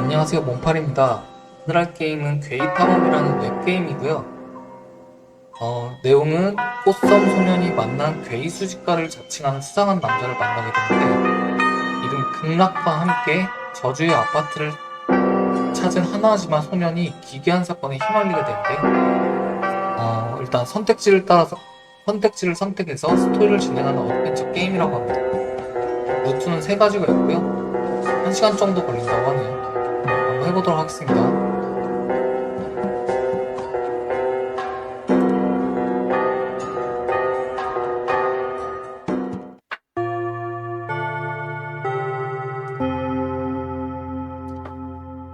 안녕하세요, 몬팔입니다. 오늘 할 게임은 괴이 탐험이라는 웹게임이고요. 내용은 꽃섬 소년이 만난 괴이 수집가를 자칭하는 수상한 남자를 만나게 되는데, 이름 극락과 함께 저주의 아파트를 찾은 하나하지만 소년이 기괴한 사건에 휘말리게 되는데, 일단 선택지를 선택해서 스토리를 진행하는 어드벤처 게임이라고 합니다. 루트는 세 가지가 있고요. 1시간 정도 걸린다고 하네요. 한번 해보도록 하겠습니다.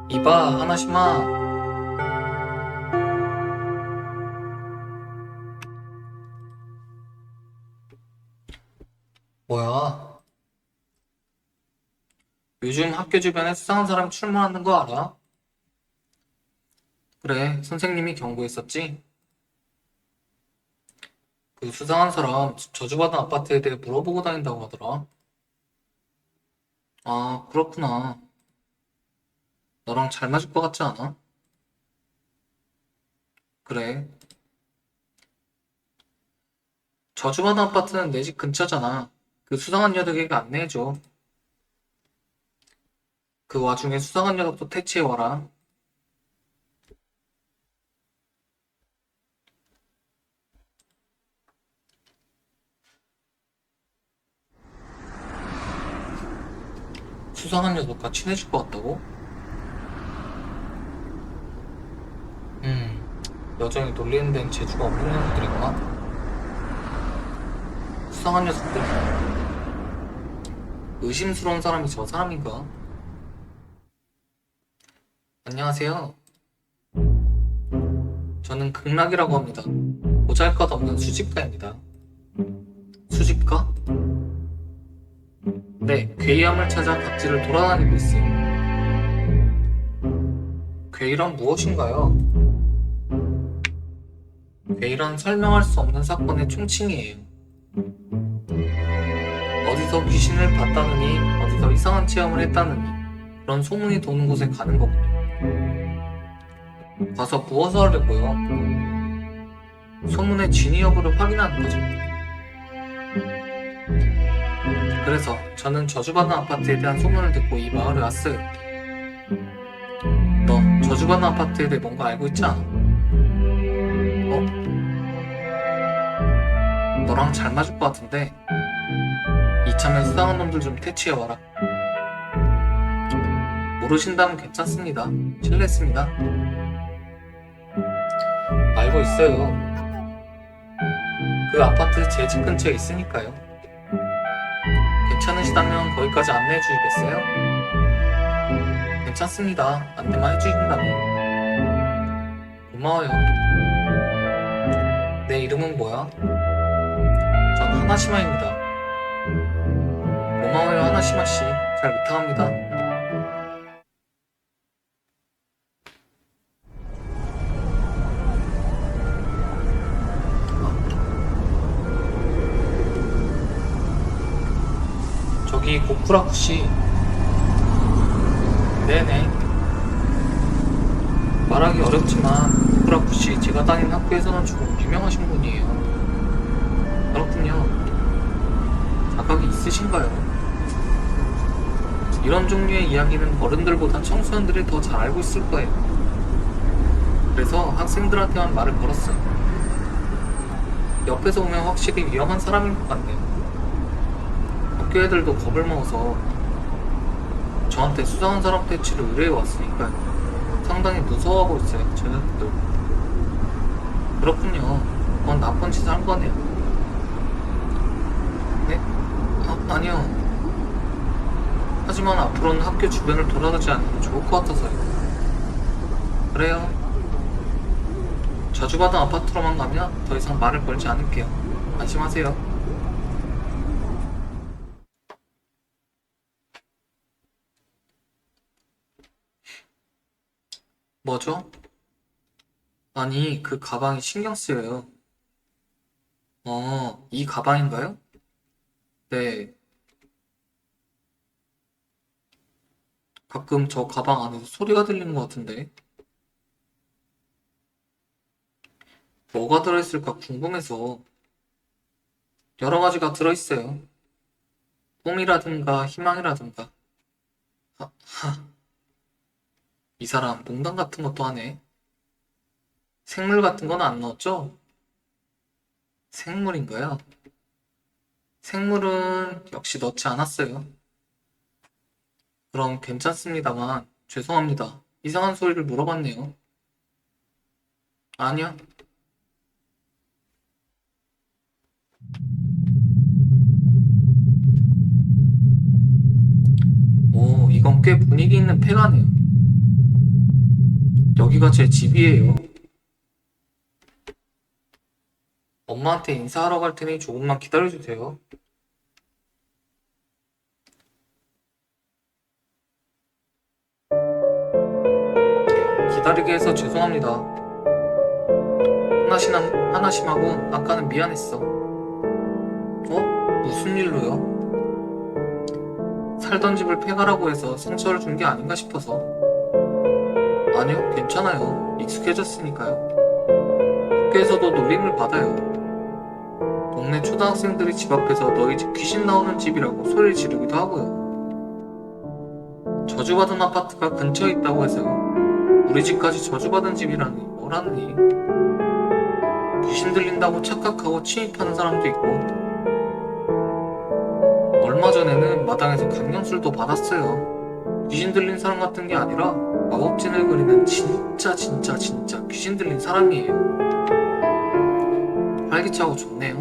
이봐, 하나시마. 뭐야? 요즘 학교 주변에 수상한 사람이 출몰하는 거 알아? 그래, 선생님이 경고했었지? 그 수상한 사람 저주받은 아파트에 대해 물어보고 다닌다고 하더라. 아, 그렇구나. 너랑 잘 맞을 것 같지 않아? 그래. 저주받은 아파트는 내 집 근처잖아. 그 수상한 녀석에게 안내해줘. 그 와중에 수상한 녀석도 퇴치해와라. 수상한 녀석과 친해질 것 같다고? 여전히 놀리는 데는 재주가 없는 녀석들이구나. 수상한 녀석들. 의심스러운 사람이 저 사람인가? 안녕하세요. 저는 극락이라고 합니다. 보잘것없는 수집가입니다. 수집가? 네, 괴이함을 찾아 각지를 돌아다니고 있어요. 괴이란 무엇인가요? 괴이란 설명할 수 없는 사건의 총칭이에요. 어디서 귀신을 봤다느니, 어디서 이상한 체험을 했다느니, 그런 소문이 도는 곳에 가는 거군요. 가서 무엇을 하려고요? 소문의 진위 여부를 확인하는 거죠. 그래서 저는 저주받은 아파트에 대한 소문을 듣고 이 마을에 왔어요. 너 저주받은 아파트에 대해 뭔가 알고 있지 않아? 어? 너랑 잘 맞을 것 같은데 이참에 수상한 놈들 좀 퇴치해와라. 모르신다면 괜찮습니다. 실례했습니다. 알고 있어요. 그 아파트 제 집 근처에 있으니까요. 괜찮으시다면 거기까지 안내해 주시겠어요? 괜찮습니다. 안내만 해주신다면. 고마워요. 내 이름은 뭐야? 전 하나시마입니다. 고마워요, 하나시마씨. 잘 부탁합니다. 저기 고쿠라쿠씨. 네네. 말하기 어렵지만 고쿠라쿠씨 제가 다닌 학교에서는 조금 유명하신 분이에요. 그렇군요. 자각이 있으신가요? 이런 종류의 이야기는 어른들보다 청소년들이 더 잘 알고 있을 거예요. 그래서 학생들한테만 말을 걸었어요. 옆에서 보면 확실히 위험한 사람인 것 같네요. 학교 애들도 겁을 먹어서 저한테 수상한 사람 퇴치를 의뢰해 왔으니까요. 상당히 무서워하고 있어요, 저 녀석들. 그렇군요. 그건 나쁜 짓을 한 거네요. 네? 아니요. 하지만 앞으로는 학교 주변을 돌아다니지 않으면 좋을 것 같아서요. 그래요. 저주받은 아파트로만 가면 더 이상 말을 걸지 않을게요. 안심하세요. 뭐죠? 아니, 그 가방이 신경 쓰여요. 이 가방인가요? 네, 가끔 저 가방 안에서 소리가 들리는 것 같은데 뭐가 들어있을까 궁금해서. 여러 가지가 들어있어요. 꿈이라든가 희망이라든가. 이 사람 농담 같은 것도 하네. 생물 같은 건 안 넣었죠? 생물인가요? 생물은 역시 넣지 않았어요. 그럼 괜찮습니다만 죄송합니다. 이상한 소리를 물어봤네요. 아니요. 오, 이건 꽤 분위기 있는 폐가네요. 여기가 제 집이에요. 엄마한테 인사하러 갈 테니 조금만 기다려주세요. 기다리게 해서 죄송합니다. 하나심하고 아까는 미안했어. 무슨 일로요? 살던 집을 폐가라고 해서 상처를 준 게 아닌가 싶어서. 아니요, 괜찮아요. 익숙해졌으니까요. 학교에서도 놀림을 받아요. 동네 초등학생들이 집 앞에서 너희 집 귀신 나오는 집이라고 소리를 지르기도 하고요. 저주받은 아파트가 근처에 있다고 해서요. 우리 집까지 저주받은 집이라니 뭐라니. 귀신 들린다고 착각하고 침입하는 사람도 있고, 얼마 전에는 마당에서 강령술도 받았어요. 귀신 들린 사람 같은 게 아니라 마법진을 그리는 진짜 귀신 들린 사람이에요. 활기차고 좋네요.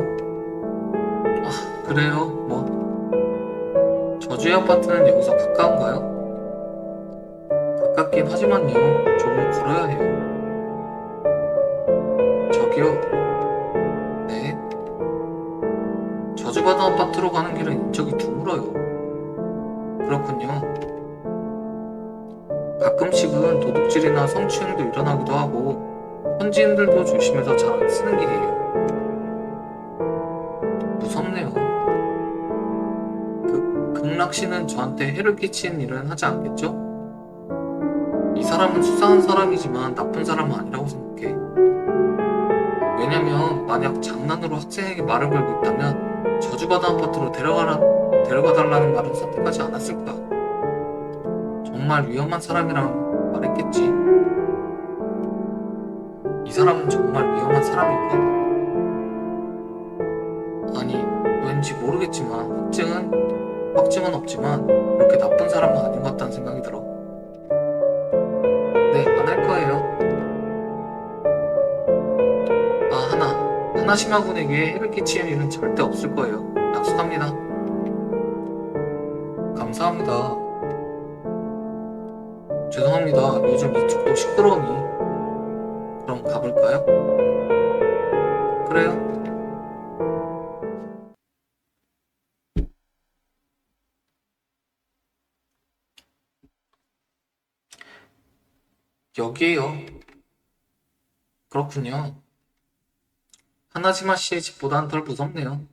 그래요? 뭐 저주의 아파트는 여기서 가까운가요? 가깝긴 하지만요, 조금 걸어야 해요. 저기요. 네? 저주받은 아파트로 가는 길은 인적이 드물어요. 그렇군요. 가끔씩은 도둑질이나 성추행도 일어나기도 하고 현지인들도 조심해서 잘 안 쓰는 길이에요. 무섭네요. 극락씨는 저한테 해를 끼치는 일은 하지 않겠죠? 이 사람은 수상한 사람이지만 나쁜 사람은 아니라고 생각해. 왜냐면 만약 장난으로 학생에게 말을 걸고 있다면 저주받은 아파트로 데려가달라는 말은 선택하지 않았을까. 정말 위험한 사람이랑 말했겠지. 이 사람은 정말 위험한 사람일까? 아니, 왠지 모르겠지만 확증은 없지만 그렇게 나쁜 사람은 아닌 것 같다는 생각이 들어. 네, 안 할 거예요. 하나시마군에게 해를 끼치는 일은 절대 없을 거예요. 약속합니다. 감사합니다. 죄송합니다. 요즘 이쪽도 시끄러우니. 그럼 가볼까요? 그래요. 여기에요. 그렇군요. 하나시마 씨의 집보단 덜 무섭네요.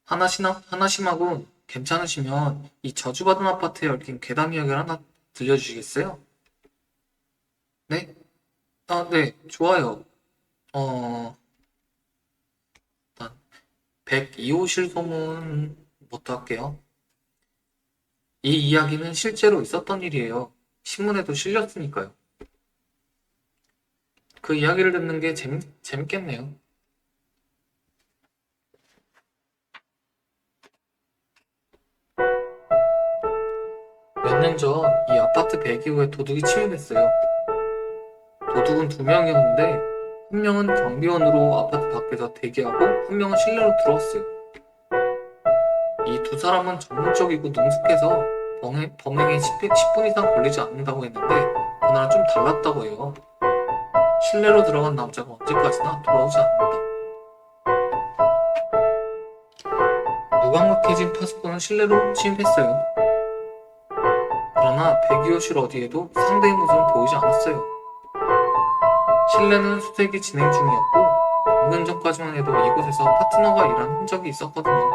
하나시마군, 괜찮으시면 이 저주받은 아파트에 얽힌 괴담 이야기를 하나 들려주시겠어요? 네? 네, 좋아요. 일단 102호실 소문부터 할게요. 이 이야기는 실제로 있었던 일이에요. 신문에도 실렸으니까요. 그 이야기를 듣는 게 재밌겠네요. 몇 년 전 이 아파트 102호에 도둑이 침입했어요. 도둑은 2명이었는데 한 명은 경비원으로 아파트 밖에서 대기하고 한 명은 실내로 들어왔어요. 이 두 사람은 전문적이고 능숙해서 범행에 10분 이상 걸리지 않는다고 했는데 그날은 좀 달랐다고 해요. 실내로 들어간 남자가 언제까지나 돌아오지 않는다. 무감각해진 파수꾼은 실내로 침입했어요. 그러나 102호실 어디에도 상대의 모습은 보이지 않았어요. 실내는 수색이 진행 중이었고 방금 전까지만 해도 이곳에서 파트너가 일한 흔적이 있었거든요.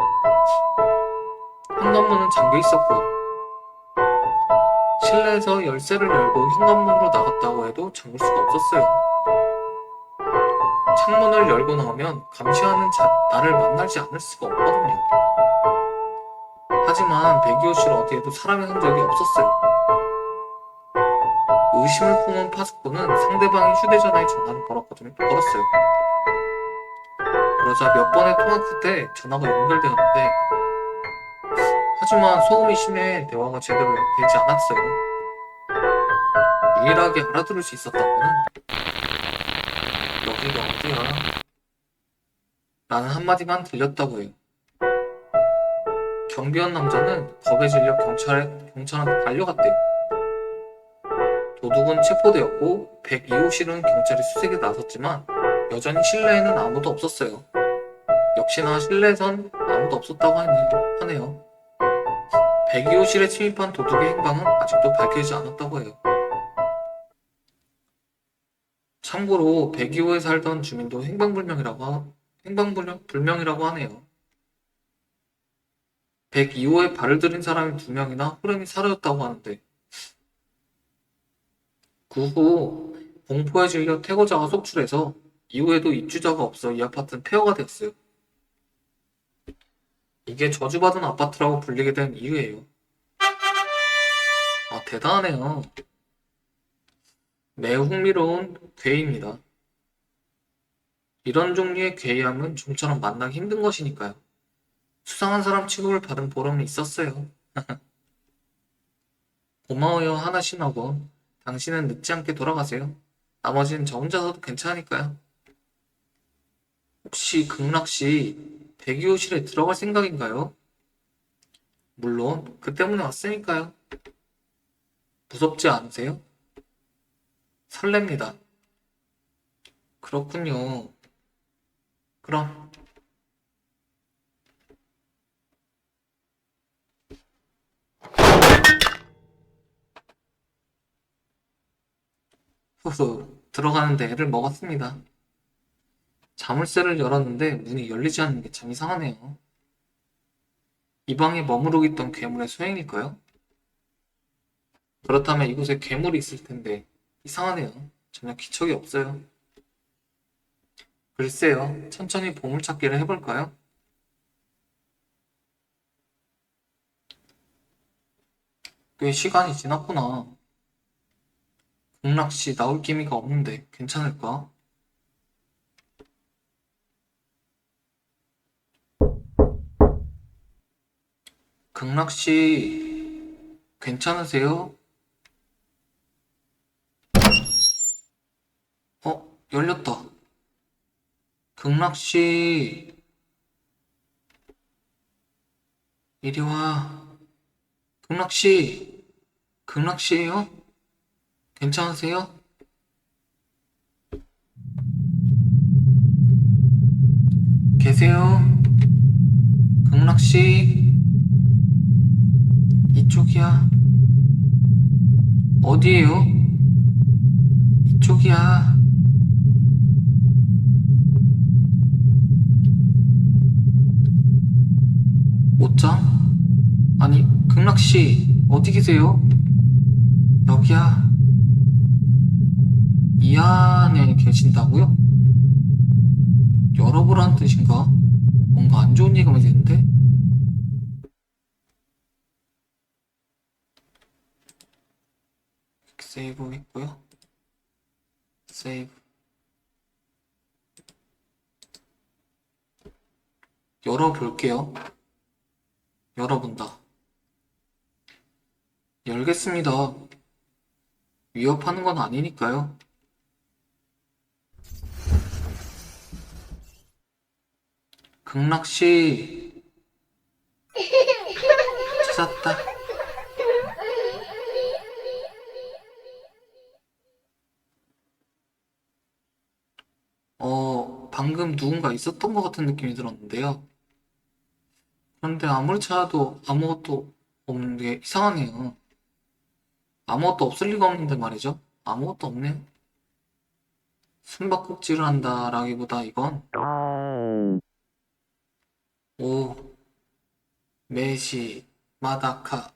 현관문은 잠겨 있었고요. 실내에서 열쇠를 열고 현관문으로 나갔다고 해도 잠글 수가 없었어요. 창문을 열고 나오면 감시하는 나를 만나지 않을 수가 없거든요. 하지만 125실 어디에도 사람의 흔적이 없었어요. 의심을 품은 파수꾼은 상대방의 휴대전화에 전화를 걸었어요. 그러자 몇 번의 통화 끝에 전화가 연결되었는데, 하지만 소음이 심해 대화가 제대로 되지 않았어요. 유일하게 알아들을 수 있었던 거는 여기가 어디야? 라는 한마디만 들렸다고 해요. 경비원 남자는 겁에 질려 경찰한테 달려갔대요. 도둑은 체포되었고 102호실은 경찰이 수색에 나섰지만 여전히 실내에는 아무도 없었어요. 역시나 실내에선 아무도 없었다고 하네요. 102호실에 침입한 도둑의 행방은 아직도 밝혀지지 않았다고 해요. 참고로 102호에 살던 주민도 행방불명이라고 하네요. 102호에 발을 들인 사람이 2명이나 호름이 사라졌다고 하는데, 그 후 공포에 질려 태고자가 속출해서 이후에도 입주자가 없어 이 아파트는 폐허가 되었어요. 이게 저주받은 아파트라고 불리게 된 이유예요. 대단하네요. 매우 흥미로운 괴이입니다. 이런 종류의 괴이함은 좀처럼 만나기 힘든 것이니까요. 수상한 사람 취급을 받은 보람이 있었어요. 고마워요, 하나신하고. 당신은 늦지 않게 돌아가세요. 나머지는 저 혼자서도 괜찮으니까요. 혹시 극락씨 102호실에 들어갈 생각인가요? 물론 그 때문에 왔으니까요. 무섭지 않으세요? 설렙니다. 그렇군요. 그럼 후후 들어가는데 애를 먹었습니다. 자물쇠를 열었는데 문이 열리지 않는 게 참 이상하네요. 이 방에 머무르고 있던 괴물의 소행일까요? 그렇다면 이곳에 괴물이 있을 텐데 이상하네요. 전혀 기척이 없어요. 글쎄요. 천천히 보물찾기를 해볼까요? 꽤 시간이 지났구나. 극락씨 나올 기미가 없는데 괜찮을까? 극락씨 괜찮으세요? 열렸다. 극락씨 이리 와. 극락씨 극락씨예요? 괜찮으세요? 계세요? 극락씨 이쪽이야. 어디에요? 이쪽이야. 옷장? 아니, 극락씨, 어디 계세요? 여기야. 이 안에 계신다고요? 열어보라는 뜻인가? 뭔가 안 좋은 예감이 드는데? 세이브 했고요. 세이브. 열어볼게요. 열어본다. 열겠습니다. 위협하는 건 아니니까요. 극락씨 찾았다. 방금 누군가 있었던 것 같은 느낌이 들었는데요. 그런데 아무리 찾아도 아무것도 없는 게 이상하네요. 아무것도 없을 리가 없는데 말이죠. 아무것도 없네요. 숨바꼭질을 한다라기보다 이건 오, 매시 마다카.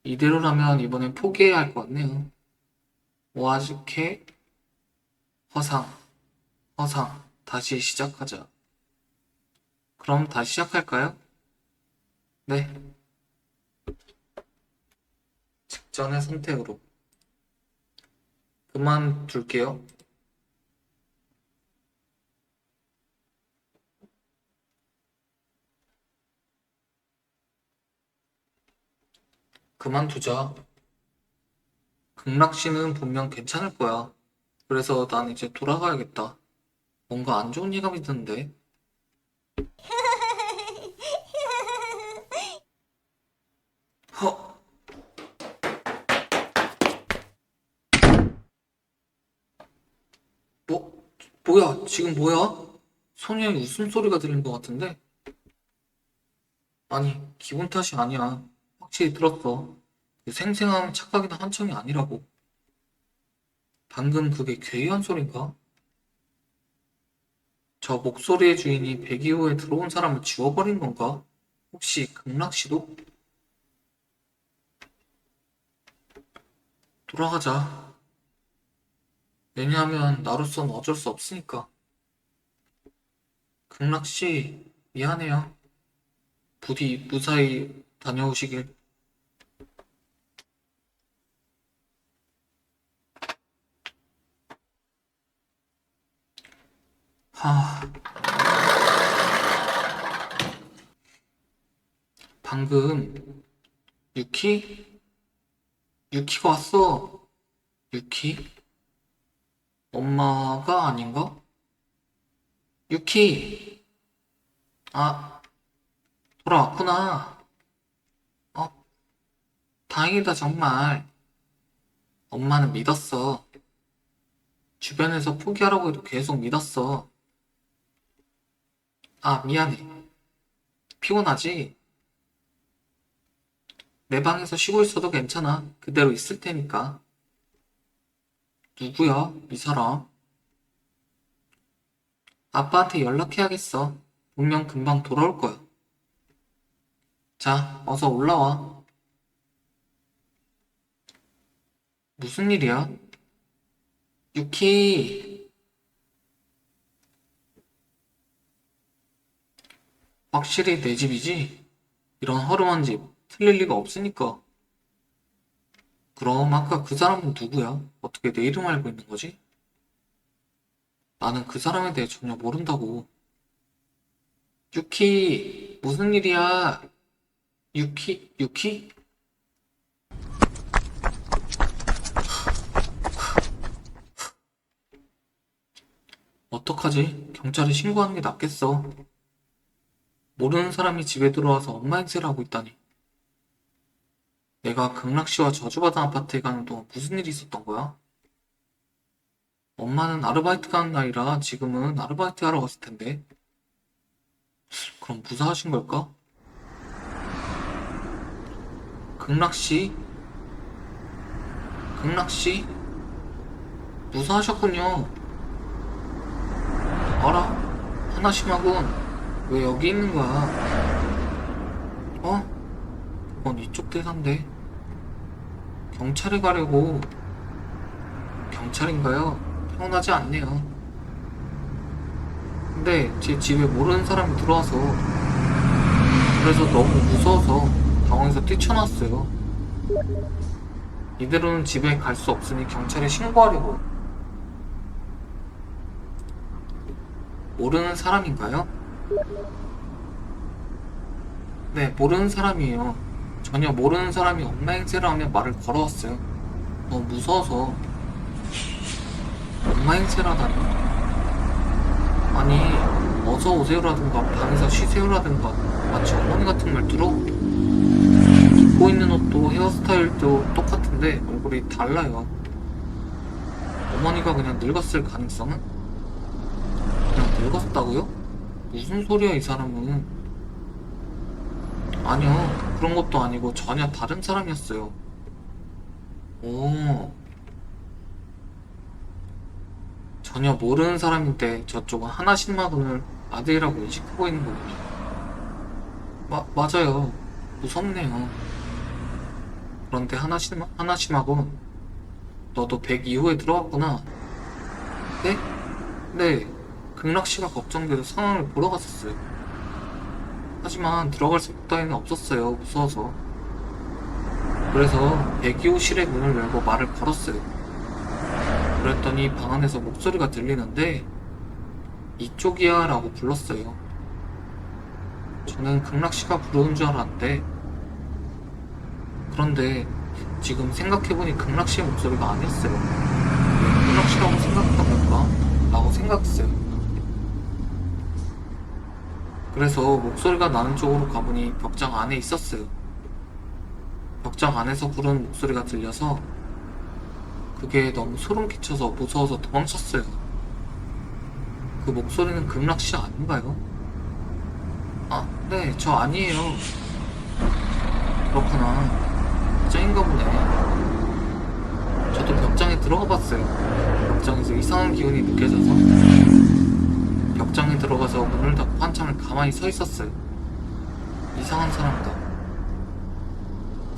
이대로라면 이번엔 포기해야 할 것 같네요. 오아즈케, 허상, 허상. 다시 시작하자. 그럼 다시 시작할까요? 네. 직전의 선택으로. 그만둘게요. 그만두자. 극락 씨는 분명 괜찮을 거야. 그래서 난 이제 돌아가야겠다. 뭔가 안 좋은 예감이 드는데. 허, 뭐야? 지금 뭐야? 소녀의 웃음소리가 들린 것 같은데? 아니, 기분 탓이 아니야. 확실히 들었어. 그 생생한 착각이나 한청이 아니라고. 방금 그게 괴이한 소린가? 저 목소리의 주인이 100기 후에 들어온 사람을 지워버린 건가? 혹시 극락씨도? 돌아가자. 왜냐하면 나로선 어쩔 수 없으니까. 극락씨, 미안해요. 부디 무사히 다녀오시길. 하, 방금 유키? 유키가 왔어. 유키? 엄마가 아닌가? 유키! 아, 돌아왔구나. 어, 다행이다, 정말. 엄마는 믿었어. 주변에서 포기하라고 해도 계속 믿었어. 아, 미안해. 피곤하지? 내 방에서 쉬고 있어도 괜찮아. 그대로 있을 테니까. 누구야, 이 사람? 아빠한테 연락해야겠어. 분명 금방 돌아올 거야. 자, 어서 올라와. 무슨 일이야? 유키! 확실히 내 집이지? 이런 허름한 집, 틀릴 리가 없으니까. 그럼 아까 그 사람은 누구야? 어떻게 내 이름 알고 있는 거지? 나는 그 사람에 대해 전혀 모른다고. 유키! 무슨 일이야? 유키? 유키? 어떡하지? 경찰에 신고하는 게 낫겠어. 모르는 사람이 집에 들어와서 엄마 행세를 하고 있다니. 내가 극락시와 저주받은 아파트에 가는 동안 무슨 일이 있었던 거야? 엄마는 아르바이트 가는 날이라 지금은 아르바이트 하러 갔을 텐데. 그럼 무사하신 걸까? 극락씨? 극락씨? 무사하셨군요. 어라? 하나심하군. 왜 여기 있는 거야? 어? 그건 이쪽 대사인데. 경찰에 가려고. 경찰인가요? 태어나지 않네요. 근데 제 집에 모르는 사람이 들어와서 그래서 너무 무서워서 당황해서 뛰쳐나왔어요. 이대로는 집에 갈 수 없으니 경찰에 신고하려고. 모르는 사람인가요? 네, 모르는 사람이에요. 전혀 모르는 사람이 엄마 행세를 하며 말을 걸어왔어요. 너무 무서워서. 엄마 행세라다니. 아니, 어서 오세요라든가 방에서 쉬세요라든가 마치 어머니 같은 말투로. 입고 있는 옷도 헤어스타일도 똑같은데 얼굴이 달라요. 어머니가 그냥 늙었을 가능성은? 그냥 늙었다고요? 무슨 소리야 이 사람은. 아니요, 그런 것도 아니고 전혀 다른 사람이었어요. 오, 전혀 모르는 사람인데 저쪽은 하나씩만을 아들이라고 인식하고 있는 거군요. 맞아요. 무섭네요. 그런데 하나심하고 너도 100 이후에 들어갔구나. 네? 네. 극락씨가 걱정돼서 상황을 보러 갔었어요. 하지만 들어갈 생각 따위는 없었어요. 무서워서. 그래서 102호실의 문을 열고 말을 걸었어요. 그랬더니 방 안에서 목소리가 들리는데 이쪽이야 라고 불렀어요. 저는 극락씨가 부르는 줄 알았는데 그런데 지금 생각해보니 극락씨의 목소리가 아니었어요. 왜 극락씨라고 생각했던 걸까? 라고 생각했어요. 그래서 목소리가 나는 쪽으로 가보니 벽장 안에 있었어요. 벽장 안에서 부르는 목소리가 들려서 그게 너무 소름 끼쳐서 무서워서 도망쳤어요. 그 목소리는 극락씨 아닌가요? 아, 네, 저 아니에요. 그렇구나. 짱인가 보네. 저도 벽장에 들어가 봤어요. 벽장에서 이상한 기운이 느껴져서 벽장에 들어가서 문을 닫고 한참을 가만히 서 있었어요. 이상한 사람이다.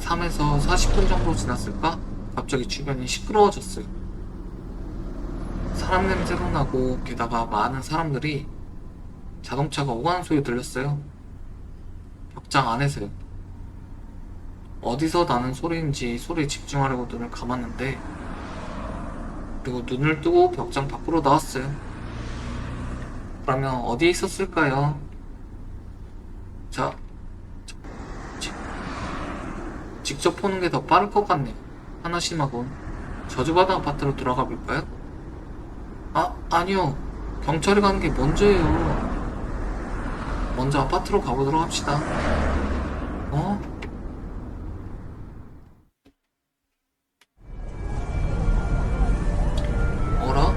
3에서 40분 정도 지났을까? 갑자기 주변이 시끄러워졌어요. 사람 냄새도 나고 게다가 많은 사람들이 자동차가 오가는 소리 들렸어요. 벽장 안에서요. 어디서 나는 소리인지 소리에 집중하려고 눈을 감았는데 그리고 눈을 뜨고 벽장 밖으로 나왔어요. 그러면 어디에 있었을까요? 자, 직접 보는 게 더 빠를 것 같네요. 하나심하고 저주받은 아파트로 들어가 볼까요? 아니요. 경찰이 가는 게 먼저예요. 먼저 아파트로 가보도록 합시다. 어? 어라?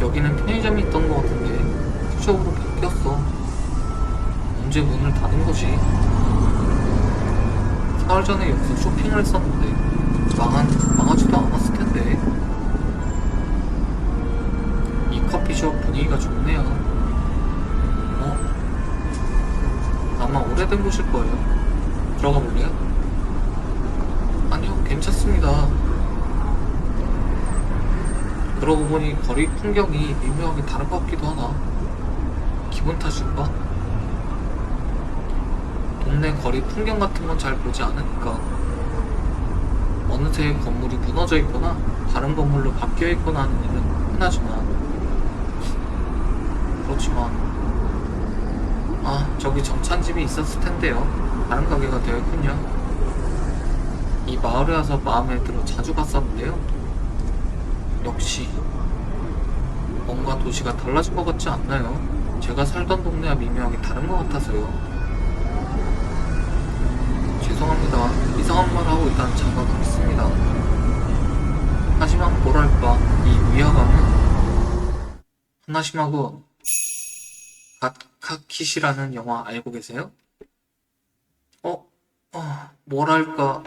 여기는 편의점이 있던 것 같은데 푸숍으로 바뀌었어. 언제 문을 닫은 거지? 사흘 전에 여기서 쇼핑을 했었는데 망하지도 않았을 텐데. 이 커피숍 분위기가 좋네요. 아마 오래된 곳일 거예요. 들어가 볼래요? 아니요, 괜찮습니다. 그러고 보니 거리 풍경이 미묘하게 다른 것 같기도 하다. 기분 탓일까? 동네 거리 풍경 같은 건 잘 보지 않으니까 어느새 건물이 무너져 있거나 다른 건물로 바뀌어 있거나 하는 일은 그렇지만 저기 정찬집이 있었을 텐데요. 다른 가게가 되어 있군요. 이 마을에 와서 마음에 들어 자주 갔었는데요. 역시 뭔가 도시가 달라진 것 같지 않나요? 제가 살던 동네와 미묘하게 다른 것 같아서요. 죄송합니다. 이상한 말 하고 있다는 자각은 있습니다. 하지만 뭐랄까 이 위화감은 하나심하고 갓카키시라는 영화 알고 계세요? 뭐랄까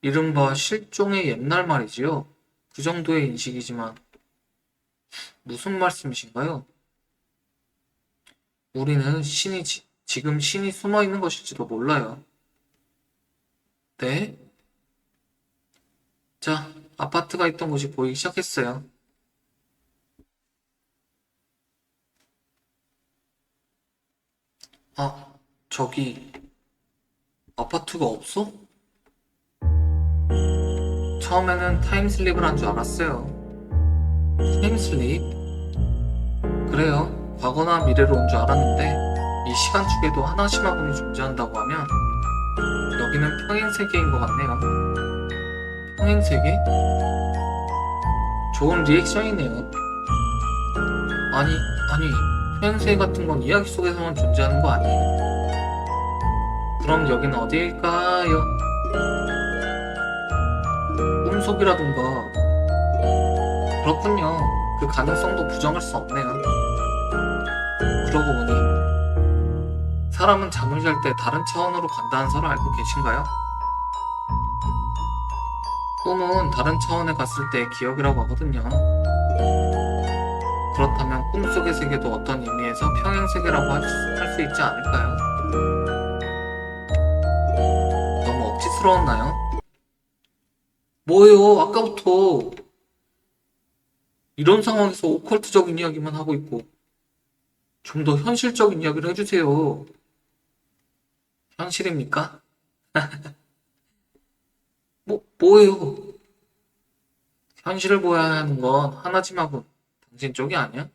이른바 실종의 옛날 말이지요. 그 정도의 인식이지만 무슨 말씀이신가요? 우리는 지금 신이 숨어 있는 것일지도 몰라요. 네? 자, 아파트가 있던 곳이 보이기 시작했어요. 저기 아파트가 없어? 처음에는 타임슬립을 한 줄 알았어요. 타임슬립? 그래요. 과거나 미래로 온 줄 알았는데 이 시간축에도 하나시마군이 존재한다고 하면 여기는 평행세계인 것 같네요. 평행세계? 좋은 리액션이네요. 아니, 평행세계 같은 건 이야기 속에서만 존재하는 거 아니에요? 그럼 여기는 어디일까요? 꿈속이라든가. 그렇군요. 그 가능성도 부정할 수 없네요. 그러고 보니 사람은 잠을 잘 때 다른 차원으로 간다는 설을 알고 계신가요? 꿈은 다른 차원에 갔을 때의 기억이라고 하거든요. 그렇다면 꿈속의 세계도 어떤 의미에서 평행세계라고 할 수 있지 않을까요? 풀어왔나요? 뭐예요? 아까부터 이런 상황에서 오컬트적인 이야기만 하고 있고 좀 더 현실적인 이야기를 해주세요. 현실입니까? 뭐예요? 현실을 보여야 하는 건 하나지마군 당신 쪽이 아니야?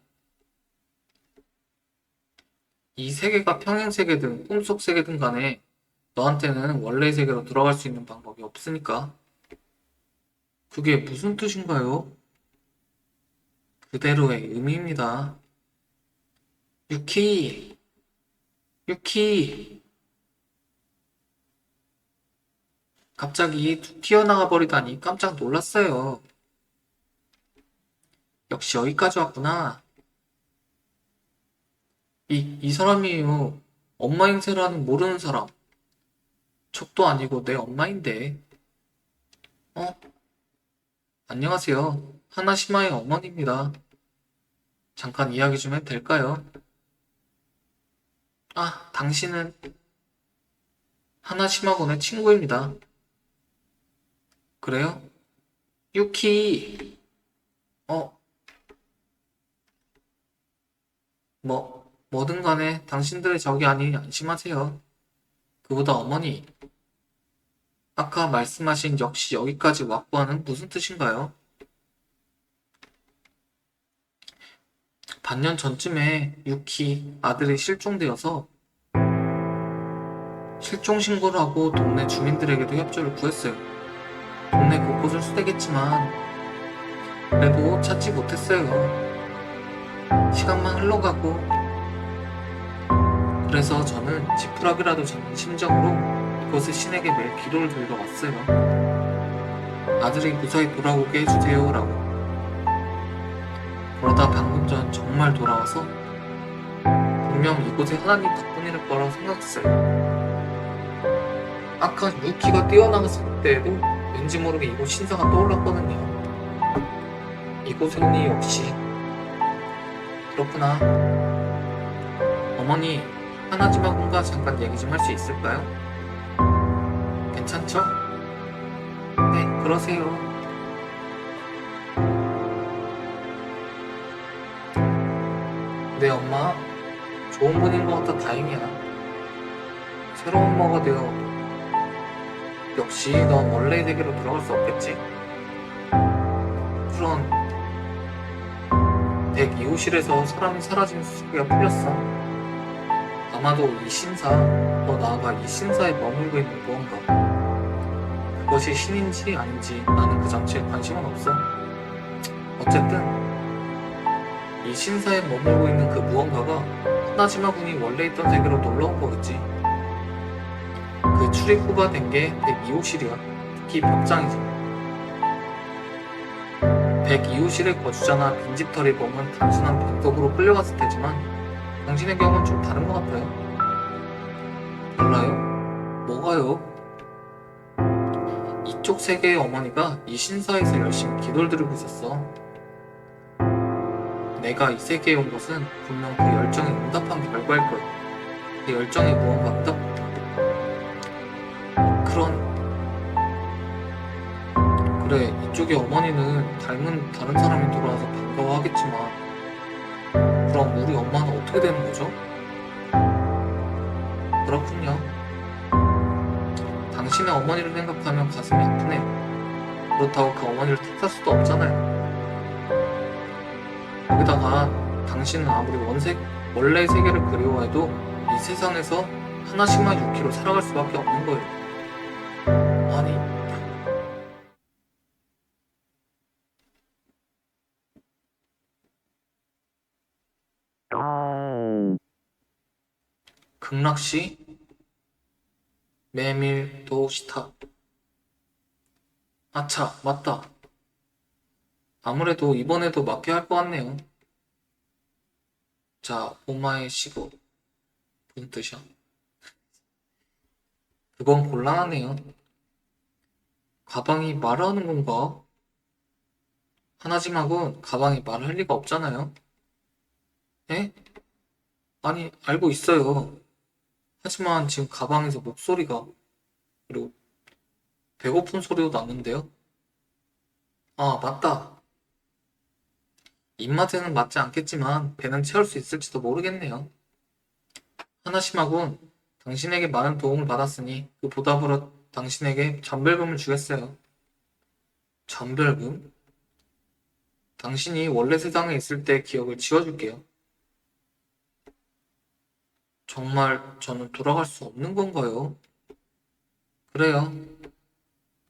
이 세계가 평행 세계든 꿈속 세계든 간에 너한테는 원래의 세계로 돌아갈 수 있는 방법이 없으니까. 그게 무슨 뜻인가요? 그대로의 의미입니다. 유키, 유키. 갑자기 툭 튀어나가 버리다니 깜짝 놀랐어요. 역시 여기까지 왔구나. 이 사람이에요. 엄마 행세라는 모르는 사람. 척도 아니고 내 엄마인데. 어? 안녕하세요. 하나시마의 어머니입니다. 잠깐 이야기 좀 해도 될까요? 아, 당신은 하나시마군의 친구입니다. 그래요? 유키. 어, 뭐든 간에 당신들의 적이 아니니 안심하세요. 그보다 어머니, 아까 말씀하신 역시 여기까지 왔고하는 무슨 뜻인가요? 반년 전쯤에 유키 아들이 실종되어서 실종 신고를 하고 동네 주민들에게도 협조를 구했어요. 동네 곳곳을 수색했지만 그래도 찾지 못했어요. 시간만 흘러가고 그래서 저는 지푸라기라도 잡는 심정으로 이곳의 신에게 매일 기도를 드리러 왔어요. 아들이 무사히 돌아오게 해주세요 라고. 그러다 방금 전 정말 돌아와서 분명 이곳에 하나님 덕분일 거라고 생각했어요. 아까 유키가 뛰어나갔을 때에도 왠지 모르게 이곳 신사가 떠올랐거든요. 이곳의 운이 역시 그렇구나. 어머니, 하나지마군과 잠깐 얘기 좀 할 수 있을까요? 괜찮죠? 네, 그러세요. 네, 엄마. 좋은 분인 것 같아 다행이야. 새로운 엄마가 되어 역시 넌 원래의 세계로 들어갈 수 없겠지? 그런 102호실에서 사람이 사라진 수수께가 풀렸어. 아마도 이 신사, 더 나아가 이 신사에 머물고 있는 무언가. 그것이 신인지 아닌지 나는 그 자체에 관심은 없어. 어쨌든 이 신사에 머물고 있는 그 무언가가 하나지마군이 원래 있던 세계로 놀러온 거겠지. 그 출입구가 된 게 102호실이야. 특히 벽장이지. 102호실의 거주자나 빈집털이 몸은 단순한 병석으로 끌려갔을 테지만 당신의 경우는 좀 다른 것 같아요. 달라요? 뭐가요? 이쪽 세계의 어머니가 이 신사에서 열심히 기도를 드리고 있었어. 내가 이 세계에 온 것은 분명 그 열정에 응답한 결과일 거야. 그 열정에 무언가 응답. 그래, 이쪽의 어머니는 닮은 다른 사람이 돌아와서 반가워하겠지만 그럼 우리 엄마는 어떻게 되는 거죠? 그렇군요. 당신의 어머니를 생각하면 가슴이 아프네요. 그렇다고 그 어머니를 탓할 수도 없잖아요. 거기다가 당신은 아무리 원래의 세계를 그리워해도 이 세상에서 하나씩만 유키로 살아갈 수밖에 없는 거예요. 아니, 극락시 메밀 도시타. 아차, 맞다. 아무래도 이번에도 맞게 할 것 같네요. 자, 오마의 시고 무슨 뜻이야? 그건 곤란하네요. 가방이 말하는 건가? 하나지마군 가방이 말할 리가 없잖아요. 에? 아니, 알고 있어요. 하지만 지금 가방에서 목소리가 그리고 배고픈 소리도 났는데요? 아, 맞다. 입맛에는 맞지 않겠지만 배는 채울 수 있을지도 모르겠네요. 하나심하군, 당신에게 많은 도움을 받았으니 그 보답으로 당신에게 전별금을 주겠어요. 전별금? 당신이 원래 세상에 있을 때 기억을 지워줄게요. 정말 저는 돌아갈 수 없는 건가요? 그래요.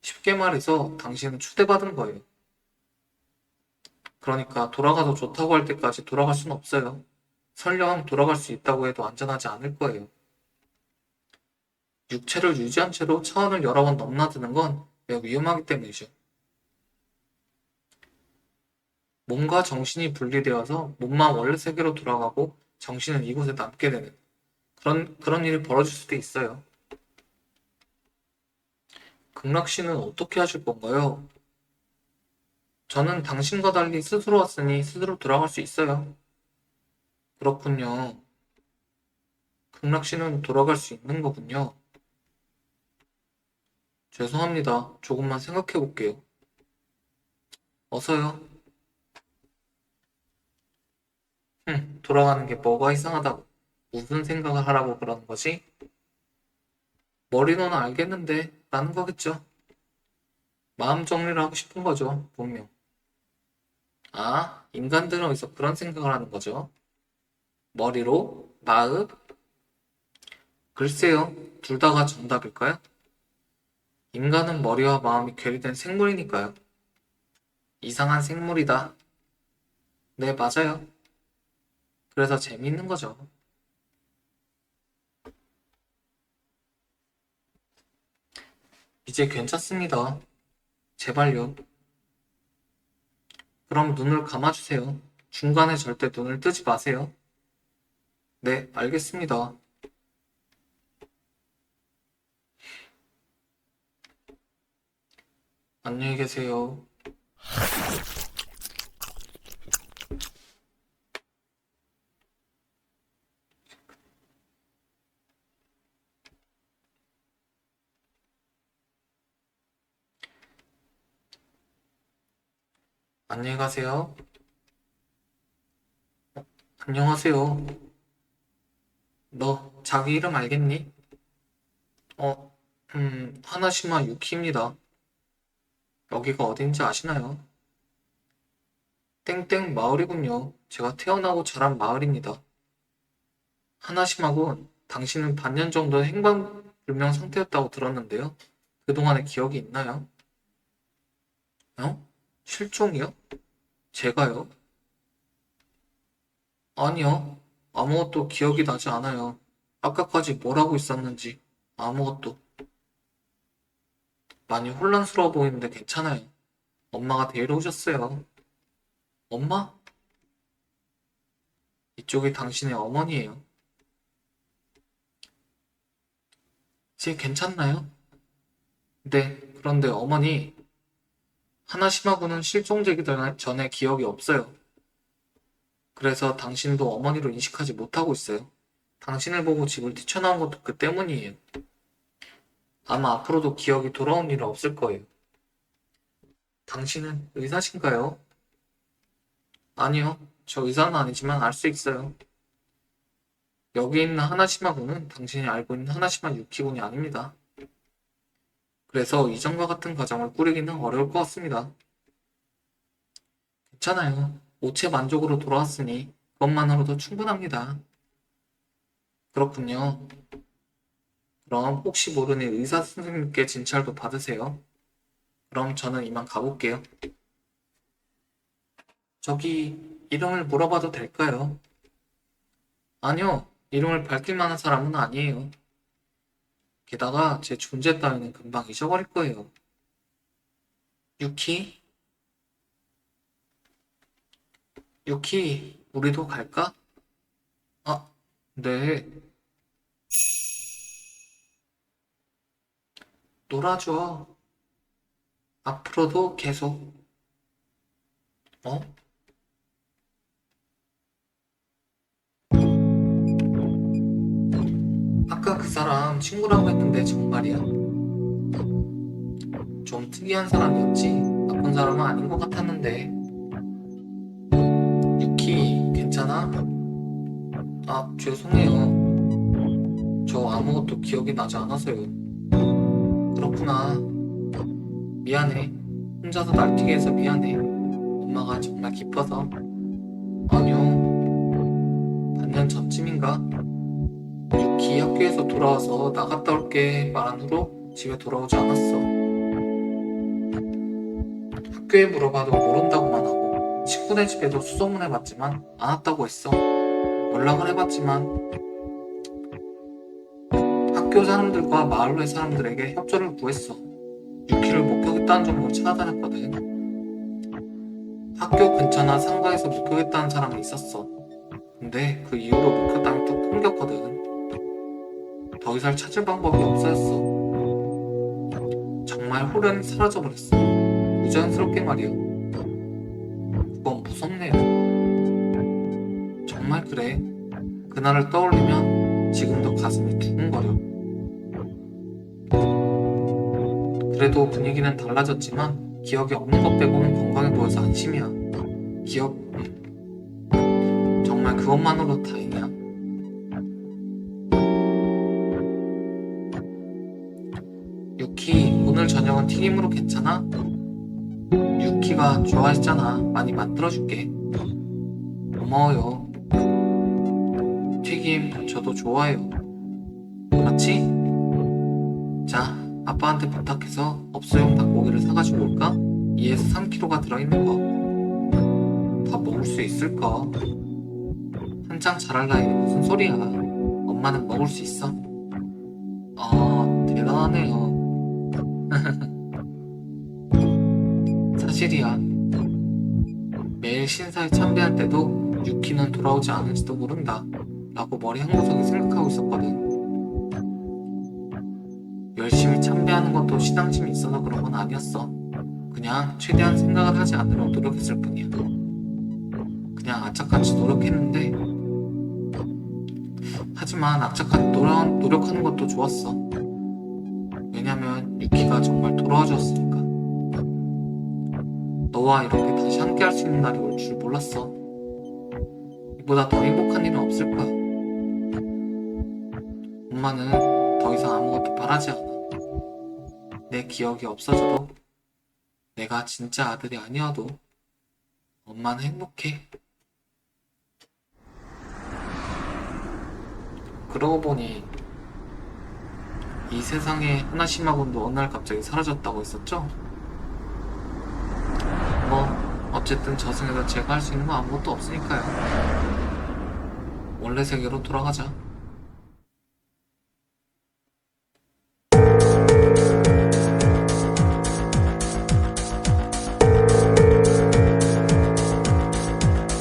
쉽게 말해서 당신은 추대받은 거예요. 그러니까 돌아가도 좋다고 할 때까지 돌아갈 수는 없어요. 설령 돌아갈 수 있다고 해도 안전하지 않을 거예요. 육체를 유지한 채로 차원을 여러 번 넘나드는 건 매우 위험하기 때문이죠. 몸과 정신이 분리되어서 몸만 원래 세계로 돌아가고 정신은 이곳에 남게 되는 그런 일이 벌어질 수도 있어요. 극락 씨는 어떻게 하실 건가요? 저는 당신과 달리 스스로 왔으니 스스로 돌아갈 수 있어요. 그렇군요. 극락 씨는 돌아갈 수 있는 거군요. 죄송합니다. 조금만 생각해 볼게요. 어서요. 돌아가는 게 뭐가 이상하다고. 무슨 생각을 하라고 그러는 거지? 머리로는 알겠는데 라는 거겠죠. 마음 정리를 하고 싶은 거죠, 분명. 아, 인간들은 어디서 그런 생각을 하는 거죠? 머리로? 마음? 글쎄요, 둘 다가 정답일까요? 인간은 머리와 마음이 괴리된 생물이니까요. 이상한 생물이다. 네, 맞아요. 그래서 재미있는 거죠. 이제 괜찮습니다. 제발요. 그럼 눈을 감아주세요. 중간에 절대 눈을 뜨지 마세요. 네, 알겠습니다. 안녕히 계세요. 안녕히 가세요. 안녕하세요. 너 자기 이름 알겠니? 어, 하나시마 유키입니다. 여기가 어딘지 아시나요? 땡땡 마을이군요. 제가 태어나고 자란 마을입니다. 하나시마군, 당신은 반년 정도 행방불명 상태였다고 들었는데요. 그동안의 기억이 있나요? 어? 실종이요? 제가요? 아니요. 아무것도 기억이 나지 않아요. 아까까지 뭘 하고 있었는지 아무것도. 많이 혼란스러워 보이는데 괜찮아요. 엄마가 데리러 오셨어요. 엄마? 이쪽이 당신의 어머니예요. 이제 괜찮나요? 네, 그런데 어머니, 하나시마군은 실종되기 전에 기억이 없어요. 그래서 당신도 어머니로 인식하지 못하고 있어요. 당신을 보고 집을 뛰쳐나온 것도 그 때문이에요. 아마 앞으로도 기억이 돌아온 일은 없을 거예요. 당신은 의사신가요? 아니요, 저 의사는 아니지만 알 수 있어요. 여기 있는 하나시마군은 당신이 알고 있는 하나시마 유키군이 아닙니다. 그래서 이전과 같은 과정을 꾸리기는 어려울 것 같습니다. 괜찮아요. 오체 만족으로 돌아왔으니 그것만으로도 충분합니다. 그렇군요. 그럼 혹시 모르니 의사 선생님께 진찰도 받으세요. 그럼 저는 이만 가볼게요. 저기 이름을 물어봐도 될까요? 아니요. 이름을 밝힐 만한 사람은 아니에요. 게다가 제 존재 따위는 금방 잊어버릴 거예요. 유키? 유키, 우리도 갈까? 아, 네. 놀아줘. 앞으로도 계속. 어? 아까 그 사람 친구라고 했는데 정말이야? 좀 특이한 사람이었지 나쁜 사람은 아닌 것 같았는데. 유키, 괜찮아? 아, 죄송해요. 저 아무것도 기억이 나지 않아서요. 그렇구나. 미안해. 혼자서 날뛰게 해서 미안해. 엄마가 정말 기뻐서. 아니요. 반년 전쯤인가? 유키 학교에서 돌아와서 나갔다 올게 말한 후로 집에 돌아오지 않았어. 학교에 물어봐도 모른다고만 하고 친구네 집에도 수소문해봤지만 안 왔다고 했어. 연락을 해봤지만 학교 사람들과 마을회 사람들에게 협조를 구했어. 유키를 목격했다는 정도로 찾아다녔거든. 학교 근처나 상가에서 목격했다는 사람은 있었어. 근데 그 이후로 목격담이 뚝 끊겼거든. 더 이상 찾을 방법이 없어졌어. 정말 호련히 사라져버렸어. 부자연스럽게 말이야. 그건 무섭네요. 정말 그래. 그날을 떠올리면 지금도 가슴이 두근거려. 그래도 분위기는 달라졌지만 기억이 없는 것 빼고는 건강해 보여서 안심이야. 정말 그것만으로 다행이야. 유키, 오늘 저녁은 튀김으로 괜찮아? 유키가 좋아했잖아. 많이 만들어줄게. 고마워요. 튀김 저도 좋아해요. 그렇지? 자, 아빠한테 부탁해서 업소용 닭고기를 사가지고 올까? 2에서 3kg가 들어있는 거. 다 먹을 수 있을까? 한창 자랄 나이에 무슨 소리야. 엄마는 먹을 수 있어. 아, 대단하네요. 사실이야. 매일 신사에 참배할 때도 유키는 돌아오지 않을지도 모른다 라고 머리 한구석에 생각하고 있었거든. 열심히 참배하는 것도 신앙심이 있어서 그런 건 아니었어. 그냥 최대한 생각을 하지 않으려고 노력했을 뿐이야. 그냥 악착같이 노력했는데, 하지만 악착같이 노력하는 것도 좋았어. 왜냐면 유키가 정말 돌아와 줬으니까. 너와 이렇게 다시 함께 할 수 있는 날이 올 줄 몰랐어. 이보다 더 행복한 일은 없을 거야. 엄마는 더 이상 아무것도 바라지 않아. 내 기억이 없어져도, 내가 진짜 아들이 아니어도 엄마는 행복해. 그러고 보니 이 세상에 하나시마군도 어느 날 갑자기 사라졌다고 했었죠? 뭐 어쨌든 저승에서 제가 할 수 있는 건 아무것도 없으니까요. 원래 세계로 돌아가자.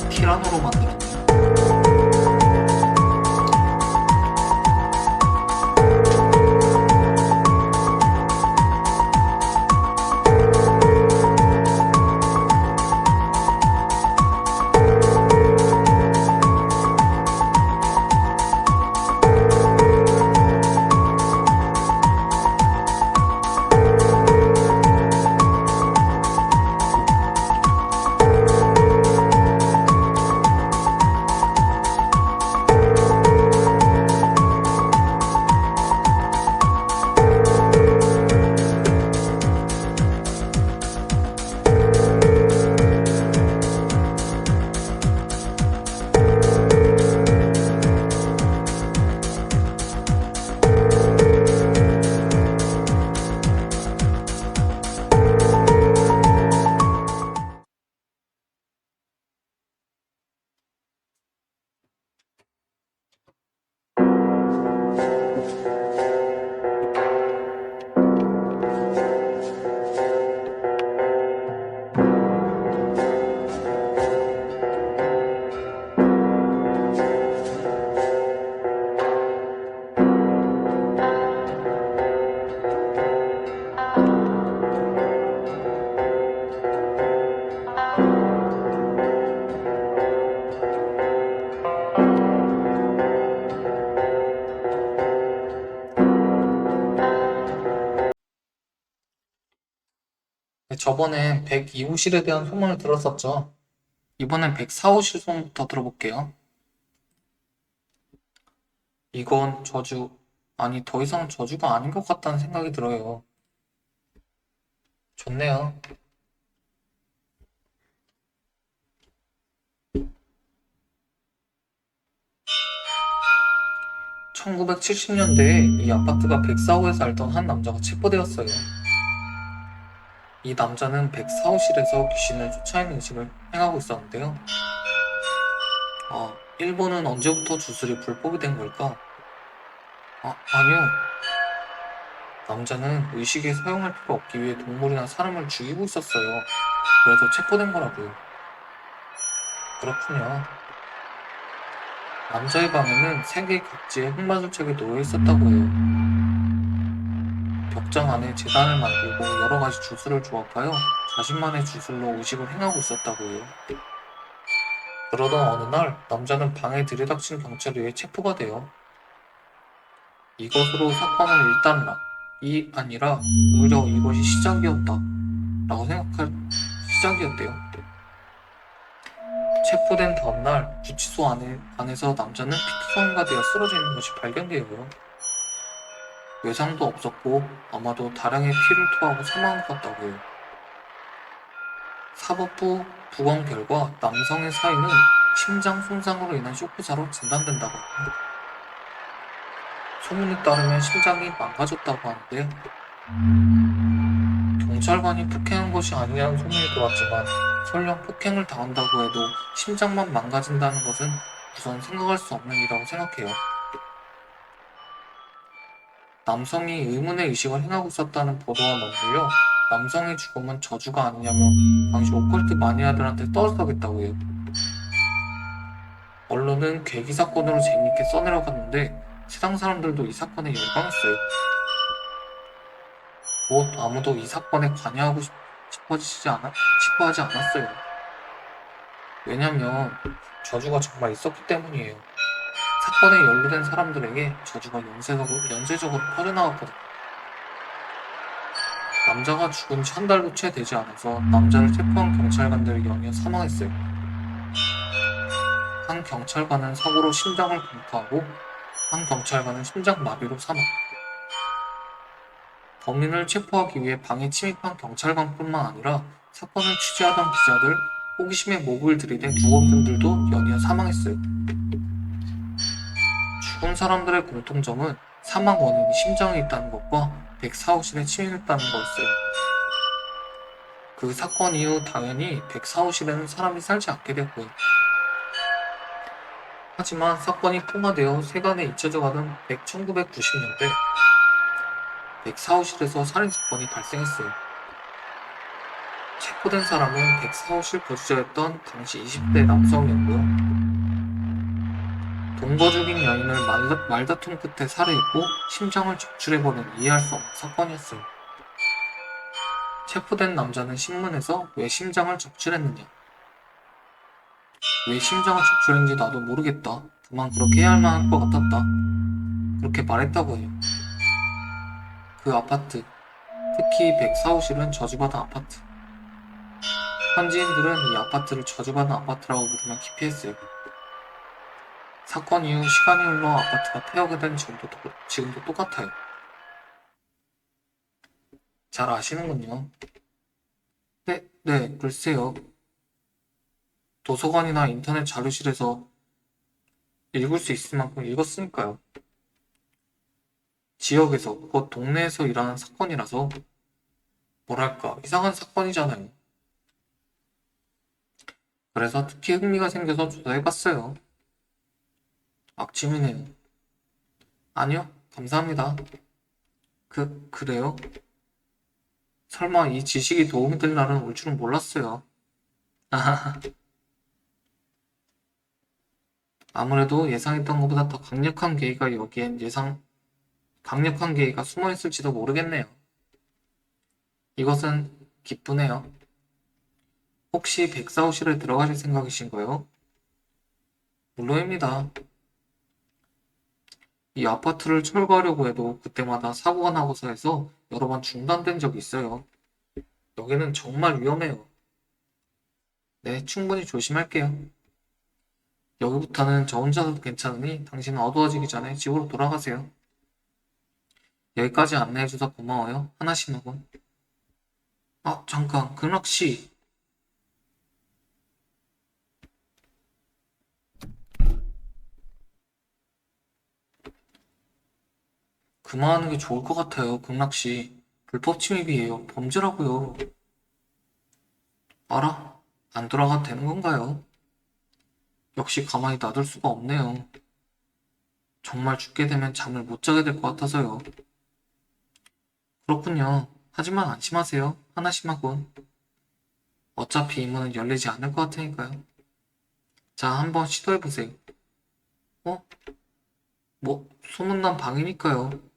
티라노로 만들었네. 저번엔 102호실에 대한 소문을 들었었죠. 이번엔 104호실 소문부터 들어볼게요. 이건 저주, 아니 더 이상 저주가 아닌 것 같다는 생각이 들어요. 좋네요. 1970년대에 이 아파트가 104호에서 알던 한 남자가 체포되었어요. 이 남자는 104호실에서 귀신을 쫓아내는 의식을 행하고 있었는데요. 일본은 언제부터 주술이 불법이 된 걸까? 아니요. 남자는 의식에 사용할 필요 없기 위해 동물이나 사람을 죽이고 있었어요. 그래서 체포된 거라고요. 그렇군요. 남자의 방에는 세계 각지의 흑마술책이 놓여 있었다고 해요. 벽장 안에 재단을 만들고 여러 가지 주술을 조합하여 자신만의 주술로 의식을 행하고 있었다고 해요. 그러던 어느 날 남자는 방에 들이닥친 경찰에 의해 체포가 돼요. 이것으로 사건은 일단락이 아니라 오히려 이것이 시작이었다 라고 생각할 시작이었대요. 체포된 다음날 구치소 안에서 남자는 피투성이가 되어 쓰러져 있는 것이 발견되고요. 외상도 없었고 아마도 다량의 피를 토하고 사망한 것 같다고 해요. 사법부 부검 결과 남성의 사인은 심장 손상으로 인한 쇼크사로 진단된다고 합니다. 소문에 따르면 심장이 망가졌다고 하는데 경찰관이 폭행한 것이 아니라는 소문이 돌았지만 설령 폭행을 당한다고 해도 심장만 망가진다는 것은 우선 생각할 수 없는 일이라고 생각해요. 남성이 의문의 의식을 행하고 있었다는 보도와 맞물려 남성의 죽음은 저주가 아니냐며 당시 오컬트 마니아들한테 떠들썩했다고 해요. 언론은 괴기 사건으로 재미있게 써내려갔는데 세상 사람들도 이 사건에 열광했어요. 곧 아무도 이 사건에 관여하고 싶어하지 않았어요. 왜냐면 저주가 정말 있었기 때문이에요. 사건에 연루된 사람들에게 저주가 연쇄적으로 퍼져나갔거든요. 남자가 죽은 지 한 달도 채 되지 않아서 남자를 체포한 경찰관들이 연이어 사망했어요. 한 경찰관은 사고로 심장을 공투하고 한 경찰관은 심장마비로 사망. 범인을 체포하기 위해 방에 침입한 경찰관뿐만 아니라 사건을 취재하던 기자들, 호기심에 목을 들이댄 구검꾼들도 연이어 사망했어요. 죽은 사람들의 공통점은 사망 원인이 심장에 있다는 것과 104호실에 침입했다는 거였어요. 그 사건 이후 당연히 104호실에는 사람이 살지 않게 됐고요. 하지만 사건이 풍화되어 세간에 잊혀져 가던 1990년대 104호실에서 살인사건이 발생했어요. 체포된 사람은 104호실 거주자였던 당시 20대 남성이었고요. 동거 중인 여인을 말다툼 끝에 살해했고 심장을 적출해버린 이해할 수 없는 사건이었어요. 체포된 남자는 신문에서 왜 심장을 적출했느냐, 왜 심장을 적출했는지 나도 모르겠다. 다만 그렇게 해야 할 만한 것 같았다. 그렇게 말했다고 해요. 그 아파트, 특히 104호실은 저주받은 아파트. 현지인들은 이 아파트를 저주받은 아파트라고 부르며 기피했어요. 사건 이후 시간이 흘러 아파트가 폐허가 된 지금도 똑같아요. 잘 아시는군요. 네, 글쎄요. 도서관이나 인터넷 자료실에서 읽을 수 있을 만큼 읽었으니까요. 지역에서, 곧 동네에서 일어난 사건이라서 뭐랄까 이상한 사건이잖아요. 그래서 특히 흥미가 생겨서 조사해봤어요. 악취미네요. 아니요, 감사합니다. 그래요? 설마 이 지식이 도움이 될 날은 올 줄은 몰랐어요. 아무래도 예상했던 것보다 더 강력한 계기가 강력한 계기가 숨어 있을지도 모르겠네요. 이것은 기쁘네요. 혹시 백사호실에 들어가실 생각이신가요? 물론입니다. 이 아파트를 철거하려고 해도 그때마다 사고가 나고서 해서 여러 번 중단된 적이 있어요. 여기는 정말 위험해요. 네, 충분히 조심할게요. 여기부터는 저 혼자서도 괜찮으니 당신은 어두워지기 전에 집으로 돌아가세요. 여기까지 안내해줘서 고마워요. 하나시마군. 잠깐, 근학씨. 그만하는 게 좋을 것 같아요, 극락씨. 불법 침입이에요. 범죄라고요. 알아? 안 돌아가도 되는 건가요? 역시 가만히 놔둘 수가 없네요. 정말 죽게 되면 잠을 못 자게 될 것 같아서요. 그렇군요. 하지만 안심하세요. 하나심하군. 어차피 이 문은 열리지 않을 것 같으니까요. 자, 한번 시도해보세요. 어? 소문난 방이니까요.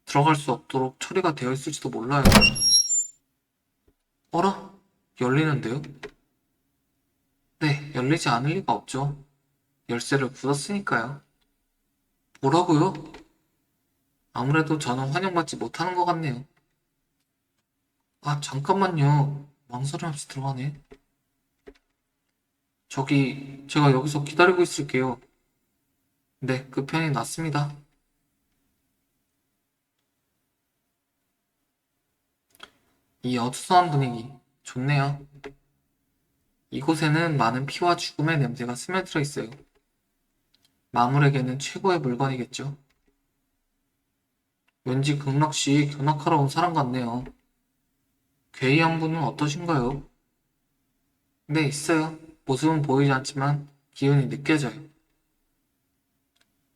들어갈 수 없도록 처리가 되어 있을지도 몰라요. 어라? 열리는데요? 네, 열리지 않을 리가 없죠. 열쇠를 굳었으니까요. 뭐라고요? 아무래도 저는 환영받지 못하는 것 같네요. 잠깐만요. 망설임없이 들어가네. 제가 여기서 기다리고 있을게요. 네, 그 편이 낫습니다. 이 어수선한 분위기, 좋네요. 이곳에는 많은 피와 죽음의 냄새가 스며들어 있어요. 마물에게는 최고의 물건이겠죠. 왠지 극락시 견학하러 온 사람 같네요. 괴이한 분은 어떠신가요? 네, 있어요. 모습은 보이지 않지만 기운이 느껴져요.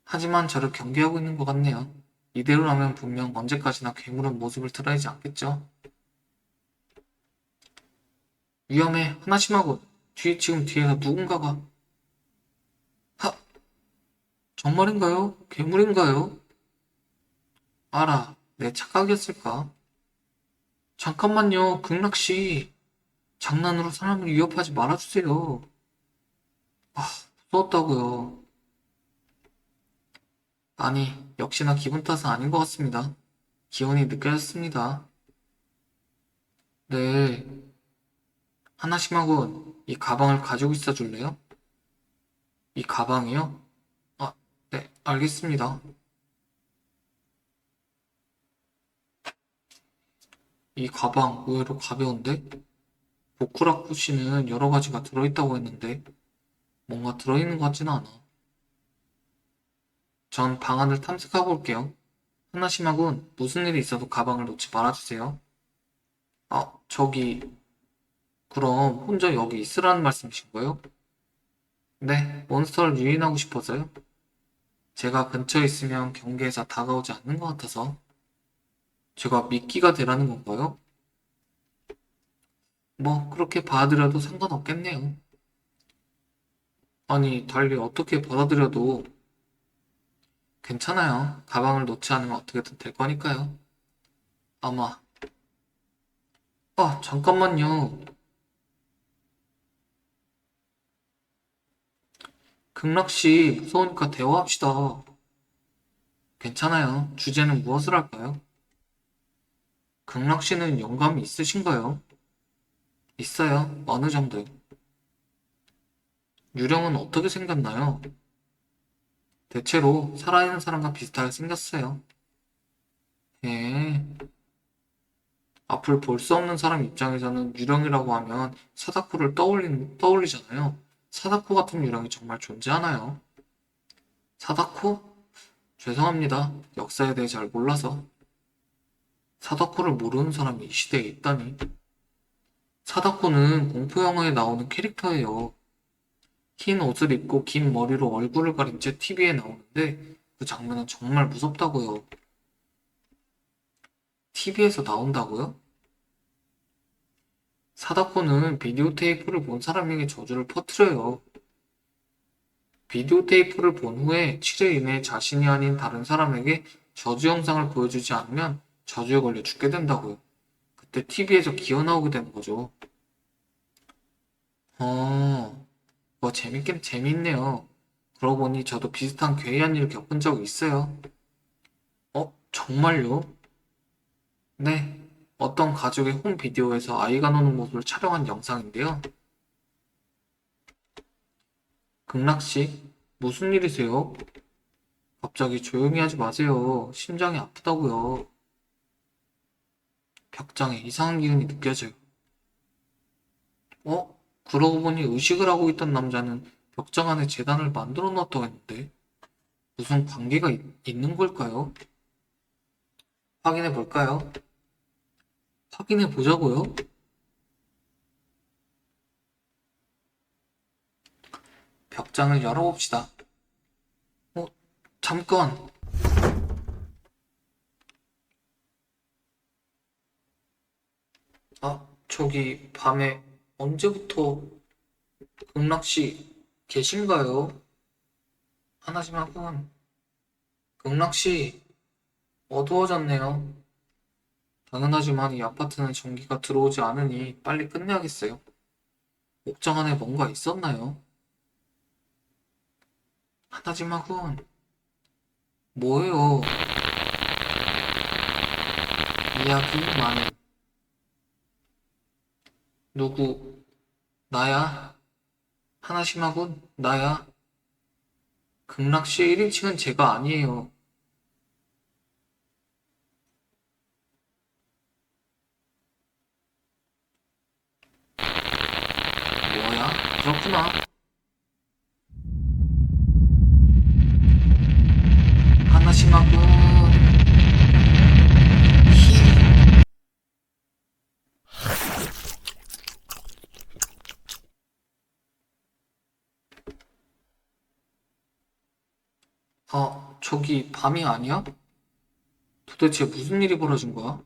하지만 저를 경계하고 있는 것 같네요. 이대로라면 분명 언제까지나 괴물은 모습을 드러내지 않겠죠? 위험해, 하나심하고 지금 뒤에서 누군가가 하, 정말인가요? 괴물인가요? 알아, 내 착각이었을까? 잠깐만요, 극락씨. 장난으로 사람을 위협하지 말아주세요. 무서웠다고요. 아니, 역시나 기분 탓은 아닌 것 같습니다. 기운이 느껴졌습니다. 네, 하나심하고 이 가방을 가지고 있어 줄래요? 이 가방이요? 아, 네, 알겠습니다. 이 가방 의외로 가벼운데? 보쿠라쿠시는 여러 가지가 들어있다고 했는데 뭔가 들어있는 것 같지는 않아. 전 방 안을 탐색하고 올게요. 하나심하군 무슨 일이 있어도 가방을 놓지 말아주세요. 저기 그럼 혼자 여기 있으라는 말씀이신 거예요? 네, 몬스터를 유인하고 싶어서요. 제가 근처에 있으면 경계에서 다가오지 않는 것 같아서 제가 미끼가 되라는 건가요? 그렇게 받아들여도 상관없겠네요. 아니, 달리 어떻게 받아들여도 괜찮아요. 가방을 놓지 않으면 어떻게든 될 거니까요. 아마. 잠깐만요. 극락씨, 무서우니까 대화합시다. 괜찮아요. 주제는 무엇을 할까요? 극락씨는 영감이 있으신가요? 있어요. 어느 정도요? 유령은 어떻게 생겼나요? 대체로 살아있는 사람과 비슷하게 생겼어요. 예. 앞을 볼 수 없는 사람 입장에서는 유령이라고 하면 사다코를 떠올리잖아요. 사다코 같은 유령이 정말 존재하나요? 사다코? 죄송합니다. 역사에 대해 잘 몰라서. 사다코를 모르는 사람이 이 시대에 있다니. 사다코는 공포영화에 나오는 캐릭터예요. 흰 옷을 입고 긴 머리로 얼굴을 가린 채 TV에 나오는데 그 장면은 정말 무섭다고요. TV에서 나온다고요? 사다코는 비디오 테이프를 본 사람에게 저주를 퍼뜨려요. 비디오 테이프를 본 후에 7일 이내에 자신이 아닌 다른 사람에게 저주 영상을 보여주지 않으면 저주에 걸려 죽게 된다고요. 그때 TV에서 기어 나오게 되는 거죠. 재밌긴 재밌네요. 그러고 보니 저도 비슷한 괴이한 일을 겪은 적이 있어요. 정말요? 네. 어떤 가족의 홈 비디오에서 아이가 노는 모습을 촬영한 영상인데요. 극락씨, 무슨 일이세요? 갑자기 조용히 하지 마세요. 심장이 아프다고요. 벽장에 이상한 기운이 느껴져요. 그러고 보니 의식을 하고 있던 남자는 벽장 안에 재단을 만들어 놨다고 했는데 무슨 관계가 있는 걸까요? 확인해 볼까요? 확인해 보자고요. 벽장을 열어봅시다. 어, 잠깐. 저기 밤에 언제부터 극락씨 계신가요? 하나심하군. 극락씨 어두워졌네요. 당연하지만 이 아파트는 전기가 들어오지 않으니 빨리 끝내야겠어요. 옥장 안에 뭔가 있었나요? 하나심하군. 뭐예요? 이야기 많이. 누구? 나야? 하나심하군. 나야. 극락시의 1인칭은 제가 아니에요. 뭐야? 그렇구나. 하나심하군. 히. 저기 밤이 아니야? 도대체 무슨 일이 벌어진 거야?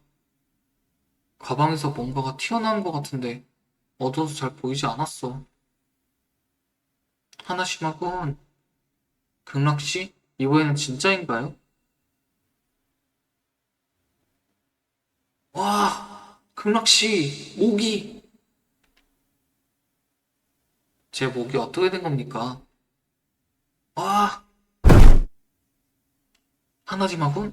가방에서 뭔가가 튀어나온 것 같은데 어두워서 잘 보이지 않았어. 하나심하군. 극락씨? 이번에는 진짜인가요? 와, 극락씨, 목이. 제 목이 어떻게 된 겁니까? 와, 하나심하군.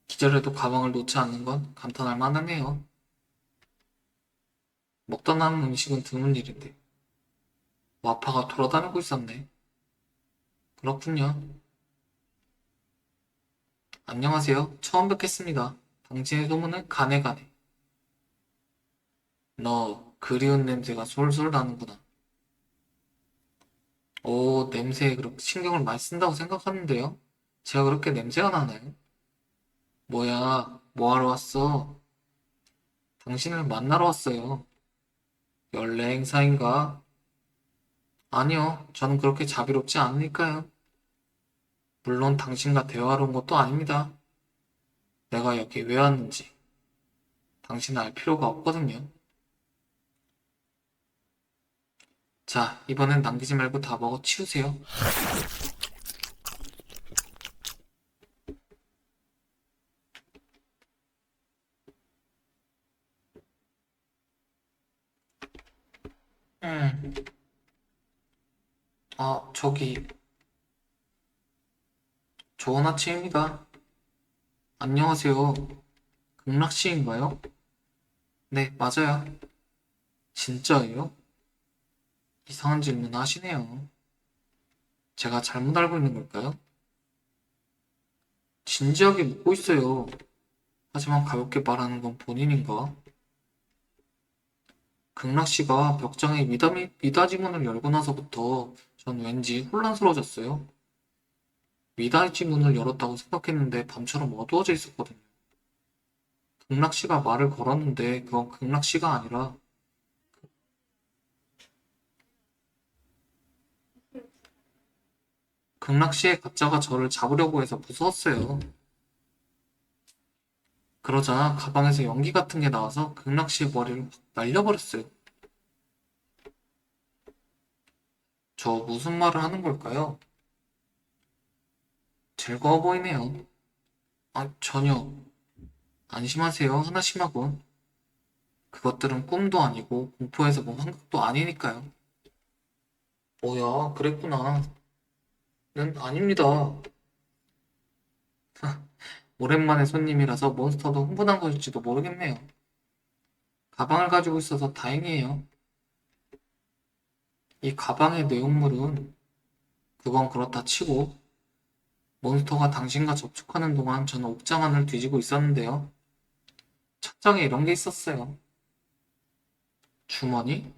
기절해도 가방을 놓지 않는 건 감탄할 만하네요. 먹다 남은 음식은 드문 일인데 와파가 돌아다니고 있었네. 그렇군요. 안녕하세요. 처음 뵙겠습니다. 당신의 소문은 가네가네. 너 그리운 냄새가 솔솔 나는구나. 오, 냄새에 그렇게 신경을 많이 쓴다고 생각하는데요. 제가 그렇게 냄새가 나나요? 뭐야, 뭐하러 왔어? 당신을 만나러 왔어요. 연례 행사인가? 아니요, 저는 그렇게 자비롭지 않으니까요. 물론 당신과 대화하러 온 것도 아닙니다. 내가 여기 왜 왔는지 당신은 알 필요가 없거든요. 자, 이번엔 남기지 말고 다 먹어 치우세요. 음, 저기, 좋은 아침입니다. 안녕하세요. 극락씨인가요? 네, 맞아요. 진짜예요? 이상한 질문 하시네요. 제가 잘못 알고 있는 걸까요? 진지하게 묻고 있어요. 하지만 가볍게 말하는 건 본인인가? 극락씨가 벽장에 미닫이 문을 열고 나서부터 전 왠지 혼란스러워졌어요. 미닫이 문을 열었다고 생각했는데 밤처럼 어두워져 있었거든요. 극락씨가 말을 걸었는데 그건 극락씨가 아니라 극락씨의 가짜가 저를 잡으려고 해서 무서웠어요. 그러자 가방에서 연기 같은 게 나와서 극락씨의 머리를 확 날려버렸어요. 저 무슨 말을 하는 걸까요? 즐거워 보이네요. 전혀. 안심하세요. 하나심하고. 그것들은 꿈도 아니고 공포에서 본 환각도 아니니까요. 뭐야, 그랬구나. 는 아닙니다. 오랜만에 손님이라서 몬스터도 흥분한 것일지도 모르겠네요. 가방을 가지고 있어서 다행이에요. 이 가방의 내용물은 그건 그렇다 치고 몬스터가 당신과 접촉하는 동안 저는 옥장 안을 뒤지고 있었는데요. 책장에 이런 게 있었어요. 주머니?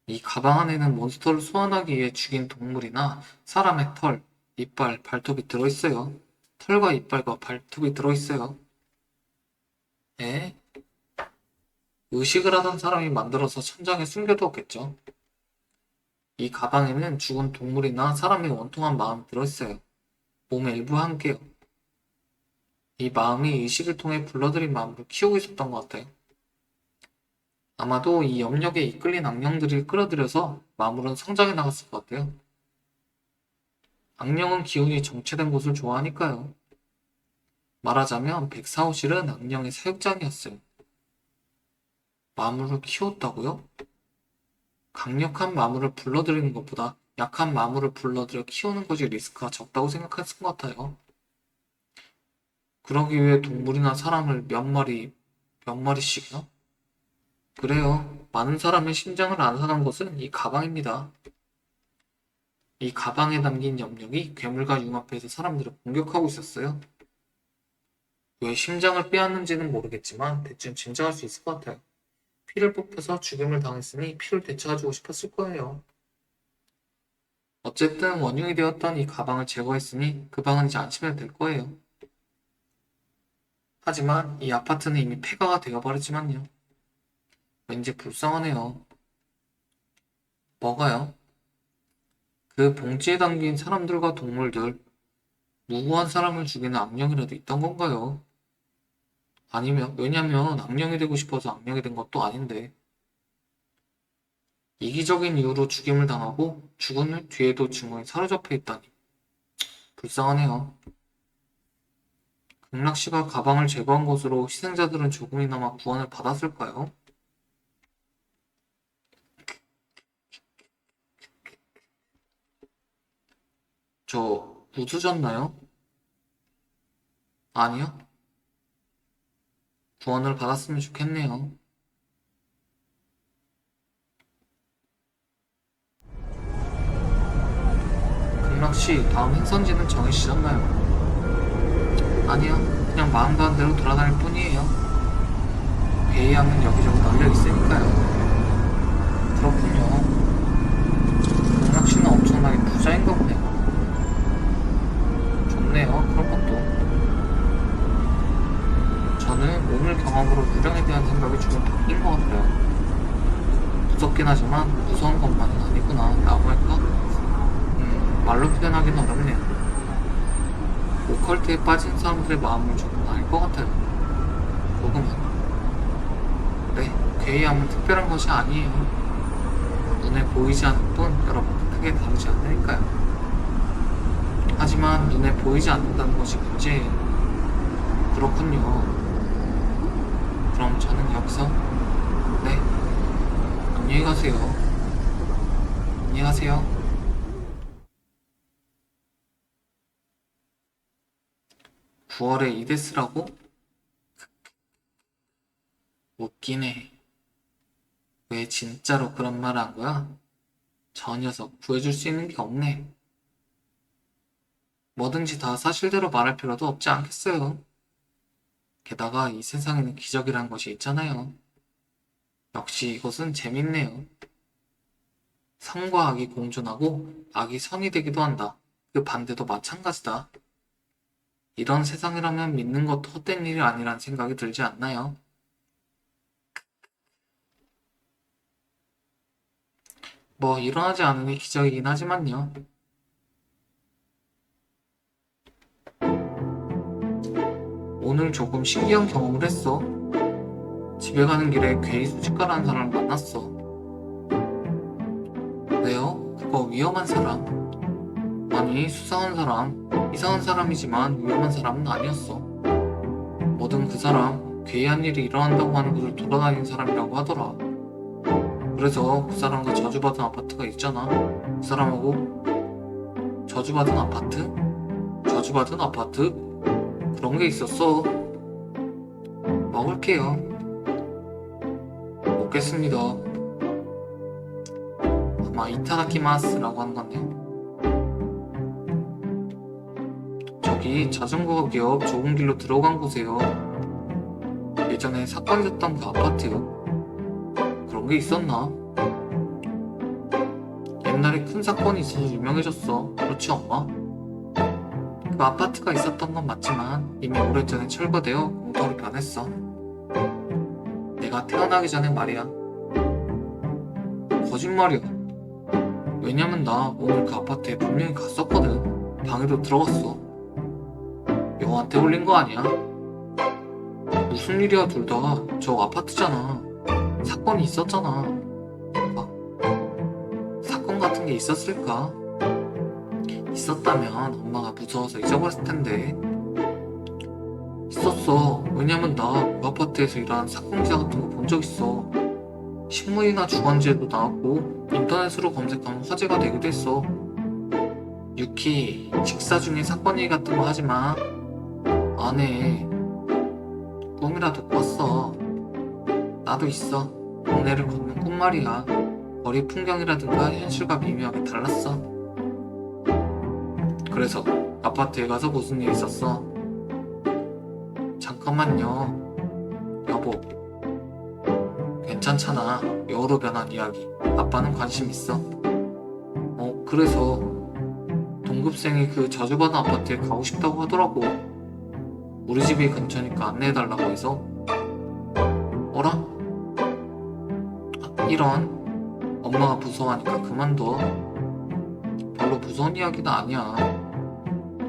이 가방 안에는 몬스터를 소환하기 위해 죽인 동물이나 사람의 털, 이빨, 발톱이 들어있어요. 털과 이빨과 발톱이 들어있어요. 에? 의식을 하던 사람이 만들어서 천장에 숨겨두었겠죠. 이 가방에는 죽은 동물이나 사람의 원통한 마음이 들어있어요. 몸의 일부와 함께요. 이 마음이 의식을 통해 불러들인 마음을 키우고 있었던 것 같아요. 아마도 이 염력에 이끌린 악령들이 끌어들여서 마물은 성장해 나갔을 것 같아요. 악령은 기운이 정체된 곳을 좋아하니까요. 말하자면 백사오실은 악령의 사육장이었어요. 마물을 키웠다고요? 강력한 마물을 불러들이는 것보다 약한 마물을 불러들여 키우는 것이 리스크가 적다고 생각했을 것 같아요. 그러기 위해 동물이나 사람을 몇 마리씩이요? 그래요. 많은 사람의 심장을 안 것은 이 가방입니다. 이 가방에 담긴 염력이 괴물과 융합해서 사람들을 공격하고 있었어요. 왜 심장을 빼앗는지는 모르겠지만 대충 짐작할 수 있을 것 같아요. 피를 뽑혀서 죽임을 당했으니 피를 되찾아주고 싶었을 거예요. 어쨌든 원흉이 되었던 이 가방을 제거했으니 그 방은 이제 안심해도 될 거예요. 하지만 이 아파트는 이미 폐가가 되어버렸지만요. 왠지 불쌍하네요. 뭐가요? 그 봉지에 담긴 사람들과 동물들, 무고한 사람을 죽이는 악령이라도 있던 건가요? 아니면, 왜냐면 악령이 되고 싶어서 악령이 된 것도 아닌데. 이기적인 이유로 죽임을 당하고 죽은 후 뒤에도 증언이 사로잡혀 있다니. 불쌍하네요. 극락씨가 가방을 제거한 것으로 희생자들은 조금이나마 구원을 받았을까요? 저 부수졌나요? 아니요. 구원을 받았으면 좋겠네요. 극락씨 다음 행선지는 정해지셨나요? 아니요. 그냥 마음 가는 대로 돌아다닐 뿐이에요. 베이양은 여기저기 널려 있으니까요. 그렇군요. 극락씨는 엄청나게 부자인가 보네요. 좋네요. 그런 것도. 저는 오늘 경험으로 유령에 대한 생각이 조금 바뀐 것 같아요. 무섭긴 하지만 무서운 것만은 아니구나 라고 할까? 말로 표현하기는 어렵네요. 오컬트에 빠진 사람들의 마음을 조금 알 것 같아요. 조금은. 네, 괴이함은 특별한 것이 아니에요. 눈에 보이지 않을 뿐 여러분과 크게 다르지 않으니까요. 하지만 눈에 보이지 않는다는 것이 문제예요. 그렇군요. 그럼 저는 여기서 네, 안녕히 가세요. 안녕히 가세요. 9월에 이데스라고? 웃기네. 왜 진짜로 그런 말 한 거야? 저 녀석 구해줄 수 있는 게 없네. 뭐든지 다 사실대로 말할 필요도 없지 않겠어요. 게다가 이 세상에는 기적이란 것이 있잖아요. 역시 이것은 재밌네요. 선과 악이 공존하고 악이 선이 되기도 한다. 그 반대도 마찬가지다. 이런 세상이라면 믿는 것도 헛된 일이 아니란 생각이 들지 않나요? 뭐 일어나지 않으니 기적이긴 하지만요. 오늘 조금 신기한 경험을 했어. 집에 가는 길에 괴이 수집가라는 사람을 만났어. 왜요? 그거 위험한 사람? 아니, 수상한 사람. 이상한 사람이지만 위험한 사람은 아니었어. 뭐든 그 사람, 괴이한 일이 일어난다고 하는 곳을 돌아다니는 사람이라고 하더라. 그래서 그 사람과 저주받은 아파트가 있잖아. 그 사람하고 저주받은 아파트? 저주받은 아파트? 그런 게 있었어. 먹을게요. 먹겠습니다. 아마 이타다키마스라고 하는 건데. 저기 자전거 기업 좁은 길로 들어간 곳이에요. 예전에 사건 있었던 그 아파트요. 그런 게 있었나? 옛날에 큰 사건이 있어서 유명해졌어. 그렇지 엄마? 그 아파트가 있었던 건 맞지만 이미 오래전에 철거되어 공터로 변했어. 내가 태어나기 전에 말이야. 거짓말이야. 왜냐면 나 오늘 그 아파트에 분명히 갔었거든. 방에도 들어갔어. 여우한테 올린 거 아니야? 무슨 일이야 둘 다. 저 아파트잖아. 사건이 있었잖아. 사건 같은 게 있었을까? 있었다면 엄마가 무서워서 잊어버렸을 텐데. 있었어. 왜냐면 나 그 아파트에서 일하는 사건 기사 같은 거 본 적 있어. 신문이나 주간지에도 나왔고 인터넷으로 검색하면 화제가 되기도 했어. 유키, 식사 중에 사건 얘기 같은 거 하지 마. 안 해. 꿈이라도 꿨어. 나도 있어. 동네를 걷는 꿈 말이야. 거리 풍경이라든가 현실과 미묘하게 달랐어. 그래서 아파트에 가서 무슨 일 있었어? 잠깐만요. 여보. 괜찮잖아. 여우로 변한 이야기. 아빠는 관심 있어. 그래서 동급생이 그 저주받은 아파트에 가고 싶다고 하더라고. 우리 집이 근처니까 안내해달라고 해서. 어라? 이런. 엄마가 무서워하니까 그만둬. 별로 무서운 이야기는 아니야.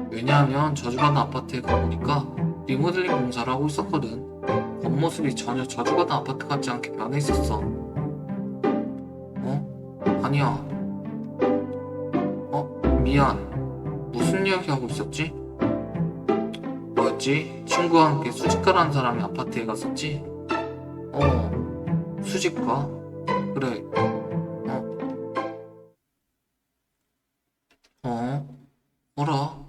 왜냐하면 저주받은 아파트에 가보니까 리모델링 공사를 하고 있었거든. 겉모습이 전혀 저주받은 아파트 같지 않게 변해 있었어. 아니야. 미안. 무슨 이야기 하고 있었지? 뭐였지? 친구와 함께 수집가라는 사람이 아파트에 갔었지? 수집가? 그래. 뭐라?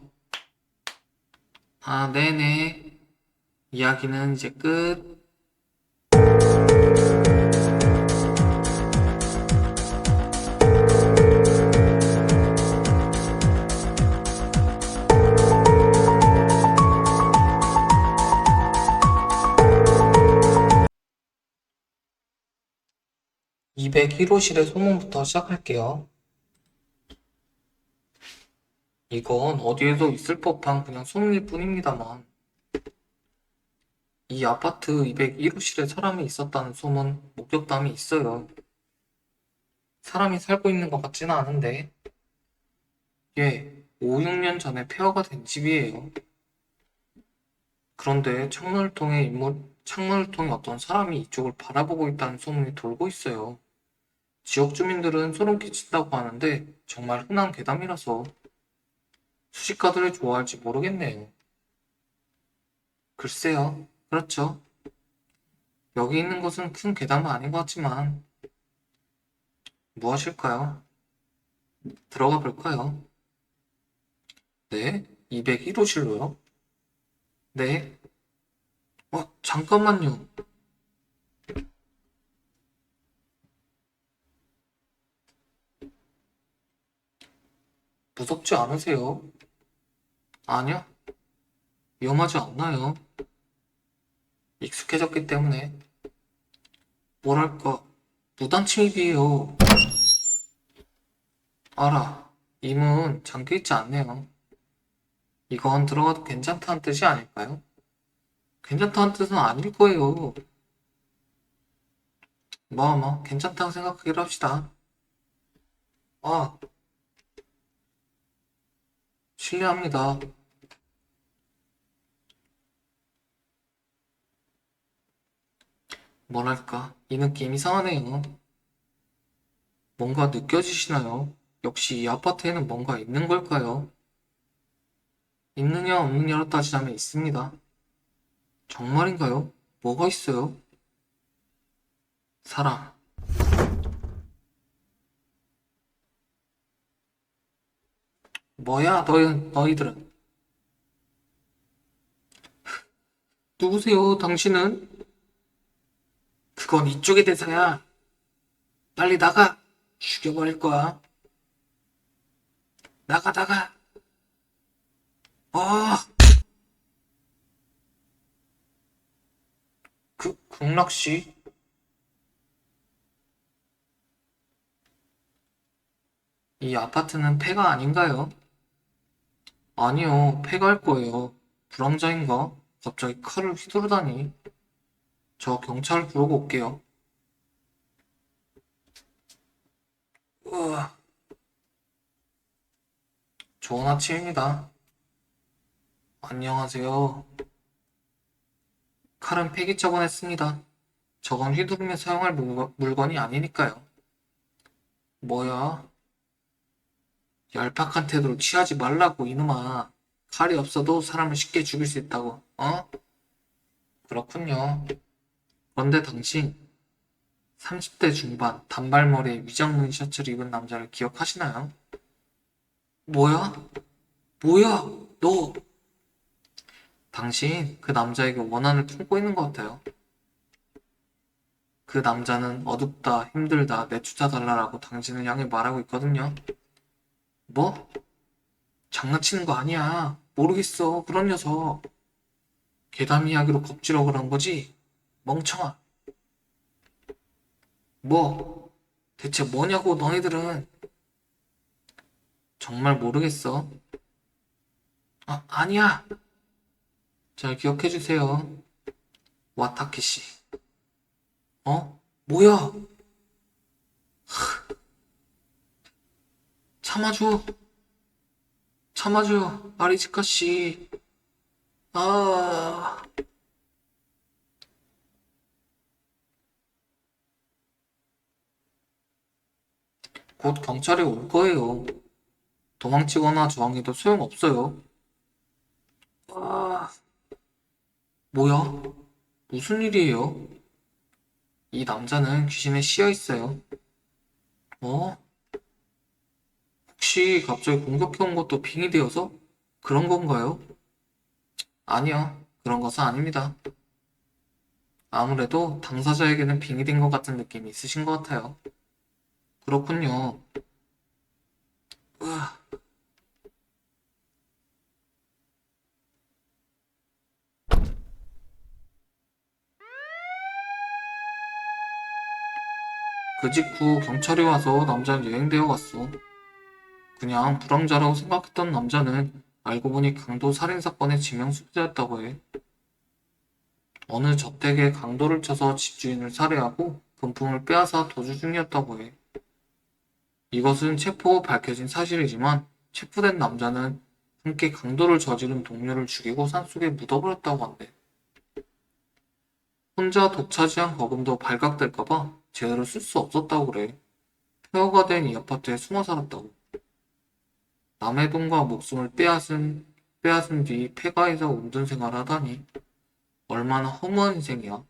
네네. 이야기는 이제 끝. 201호실의 소문부터 시작할게요. 이건 어디에도 있을 법한 그냥 소문일 뿐입니다만, 이 아파트 201호실에 사람이 있었다는 소문, 목격담이 있어요. 사람이 살고 있는 것 같지는 않은데, 5, 6년 전에 폐허가 된 집이에요. 그런데 창문을 통해 어떤 사람이 이쪽을 바라보고 있다는 소문이 돌고 있어요. 지역 주민들은 소름 끼친다고 하는데 정말 흔한 괴담이라서 수식가들을 좋아할지 모르겠네요. 글쎄요. 그렇죠. 여기 있는 것은 큰 괴담은 아닌 것 같지만 무엇일까요? 들어가 볼까요? 네? 201호실로요? 네? 잠깐만요. 무섭지 않으세요? 아니요. 위험하지 않나요? 익숙해졌기 때문에. 뭐랄까, 무단 침입이에요. 알아. 이 문 잠겨있지 않네요. 이건 들어가도 괜찮다는 뜻이 아닐까요? 괜찮다는 뜻은 아닐 거예요. 괜찮다고 생각하기로 합시다. 아, 실례합니다. 뭐랄까, 이 느낌 이상하네요. 뭔가 느껴지시나요? 역시 이 아파트에는 뭔가 있는 걸까요? 있느냐 없느냐로 따지자면 있습니다. 정말인가요? 뭐가 있어요? 사람. 뭐야, 너희들은. 누구세요, 당신은? 그건 이쪽의 대사야. 빨리 나가. 죽여버릴 거야. 나가, 나가. 어, 극락씨? 이 아파트는 폐가 아닌가요? 아니요, 폐가할 거예요. 불황자인가? 갑자기 칼을 휘두르다니. 저 경찰 부르고 올게요. 우와, 좋은 아침입니다. 안녕하세요. 칼은 폐기 처분했습니다. 저건 휘두르며 사용할 물건이 아니니까요. 뭐야? 얄팍한 태도로 취하지 말라고, 이놈아. 칼이 없어도 사람을 쉽게 죽일 수 있다고, 어? 그렇군요. 그런데 당신, 30대 중반, 단발머리에 위장무늬 셔츠를 입은 남자를 기억하시나요? 뭐야? 뭐야? 너, 당신 그 남자에게 원한을 품고 있는 것 같아요. 그 남자는 어둡다, 힘들다, 내쫓아달라고 당신을 향해 말하고 있거든요. 뭐? 장난치는 거 아니야. 모르겠어. 그런 녀석. 괴담 이야기로 겁주려고 그런 거지? 멍청아. 뭐? 대체 뭐냐고 너희들은. 정말 모르겠어. 아, 아니야. 잘 기억해주세요. 와타키 씨. 어? 뭐야? 참아줘. 참아줘. 아리즈카 씨. 아, 곧 경찰이 올 거예요. 도망치거나 저항해도 소용없어요. 아, 뭐야? 무슨 일이에요? 이 남자는 귀신에 씌여 있어요. 어? 혹시 갑자기 공격해온 것도 빙이 되어서 그런 건가요? 아니요. 그런 것은 아닙니다. 아무래도 당사자에게는 빙이 된 것 같은 느낌이 있으신 것 같아요. 그렇군요. 으아, 그 직후 경찰이 와서 남자는 여행되어 갔어. 그냥 불황자라고 생각했던 남자는 알고 보니 강도 살인사건의 지명수배자였다고 해. 어느 저택에 강도를 쳐서 집주인을 살해하고 금품을 빼앗아 도주 중이었다고 해. 이것은 체포 후 밝혀진 사실이지만 체포된 남자는 함께 강도를 저지른 동료를 죽이고 산속에 묻어버렸다고 한대. 혼자 독차지한 거금도 발각될까봐 제대로 쓸 수 없었다고 그래. 폐허가 된 이 아파트에 숨어 살았다고. 남의 돈과 목숨을 빼앗은 뒤 폐가에서 운전 생활을 하다니 얼마나 허무한 인생이야.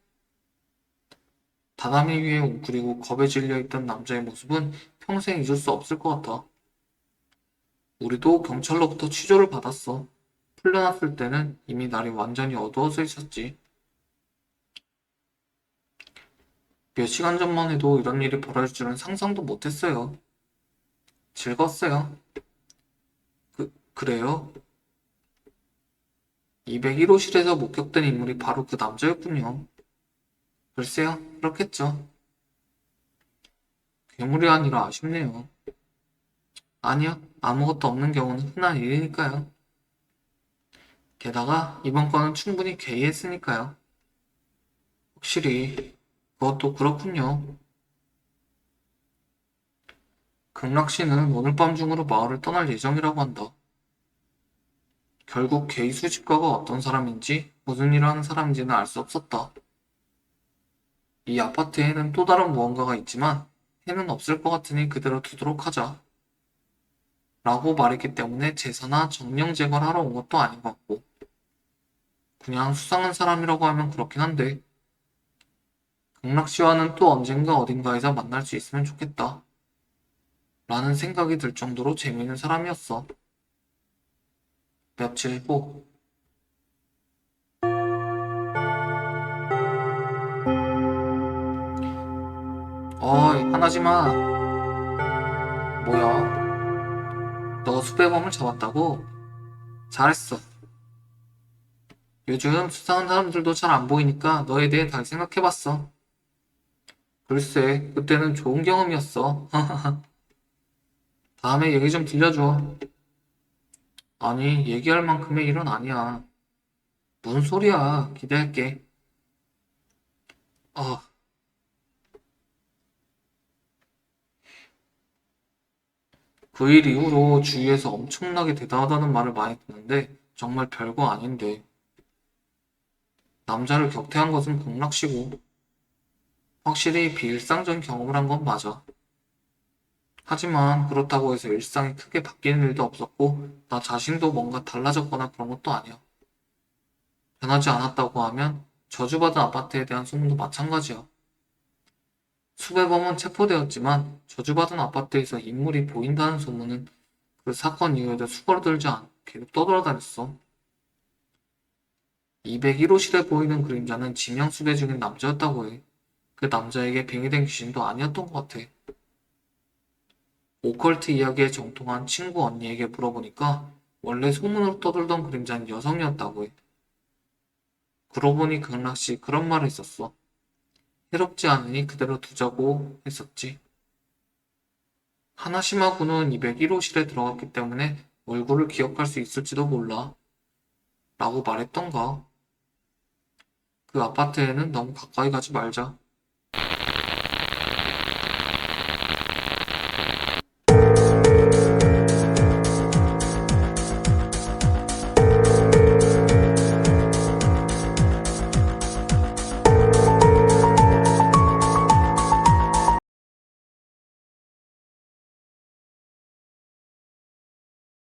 다다미 위에 웅크리고 겁에 질려있던 남자의 모습은 평생 잊을 수 없을 것 같아. 우리도 경찰로부터 취조를 받았어. 풀려났을 때는 이미 날이 완전히 어두워져 있었지. 몇 시간 전만 해도 이런 일이 벌어질 줄은 상상도 못했어요. 즐거웠어요. 그래요? 201호실에서 목격된 인물이 바로 그 남자였군요. 글쎄요, 그렇겠죠. 괴물이 아니라 아쉽네요. 아니요, 아무것도 없는 경우는 흔한 일이니까요. 게다가 이번 건은 충분히 괴이했으니까요. 확실히 그것도 그렇군요. 극락 씨는 오늘 밤 중으로 마을을 떠날 예정이라고 한다. 결국 괴이 수집가가 어떤 사람인지 무슨 일을 하는 사람인지는 알 수 없었다. 이 아파트에는 또 다른 무언가가 있지만 해는 없을 것 같으니 그대로 두도록 하자. 라고 말했기 때문에 제사나 정령 제거를 하러 온 것도 아닌 것 같고 그냥 수상한 사람이라고 하면 그렇긴 한데 극락 씨와는 또 언젠가 어딘가에서 만날 수 있으면 좋겠다. 라는 생각이 들 정도로 재미있는 사람이었어. 며칠 후 어이, 하나지마. 뭐야? 너 수배범을 잡았다고? 잘했어. 요즘 수상한 사람들도 잘 안 보이니까 너에 대해 잘 생각해봤어. 글쎄, 그때는 좋은 경험이었어. 다음에 얘기 좀 들려줘. 아니, 얘기할 만큼의 일은 아니야. 무슨 소리야. 기대할게. 아, 그 일 이후로 주위에서 엄청나게 대단하다는 말을 많이 듣는데 정말 별거 아닌데. 남자를 격퇴한 것은 복락시고 확실히 비일상적인 경험을 한 건 맞아. 하지만 그렇다고 해서 일상이 크게 바뀌는 일도 없었고 나 자신도 뭔가 달라졌거나 그런 것도 아니야. 변하지 않았다고 하면 저주받은 아파트에 대한 소문도 마찬가지야. 수배범은 체포되었지만 저주받은 아파트에서 인물이 보인다는 소문은 그 사건 이후에도 수그러들지 않고 계속 떠돌아다녔어. 201호실에 보이는 그림자는 지명 수배 중인 남자였다고 해. 그 남자에게 빙의된 귀신도 아니었던 것 같아. 오컬트 이야기에 정통한 친구 언니에게 물어보니까 원래 소문으로 떠돌던 그림자는 여성이었다고 해. 그러고 보니 극락씨 그런 말을 했었어. 해롭지 않으니 그대로 두자고 했었지. 하나시마 군은 201호실에 들어갔기 때문에 얼굴을 기억할 수 있을지도 몰라. 라고 말했던가. 그 아파트에는 너무 가까이 가지 말자.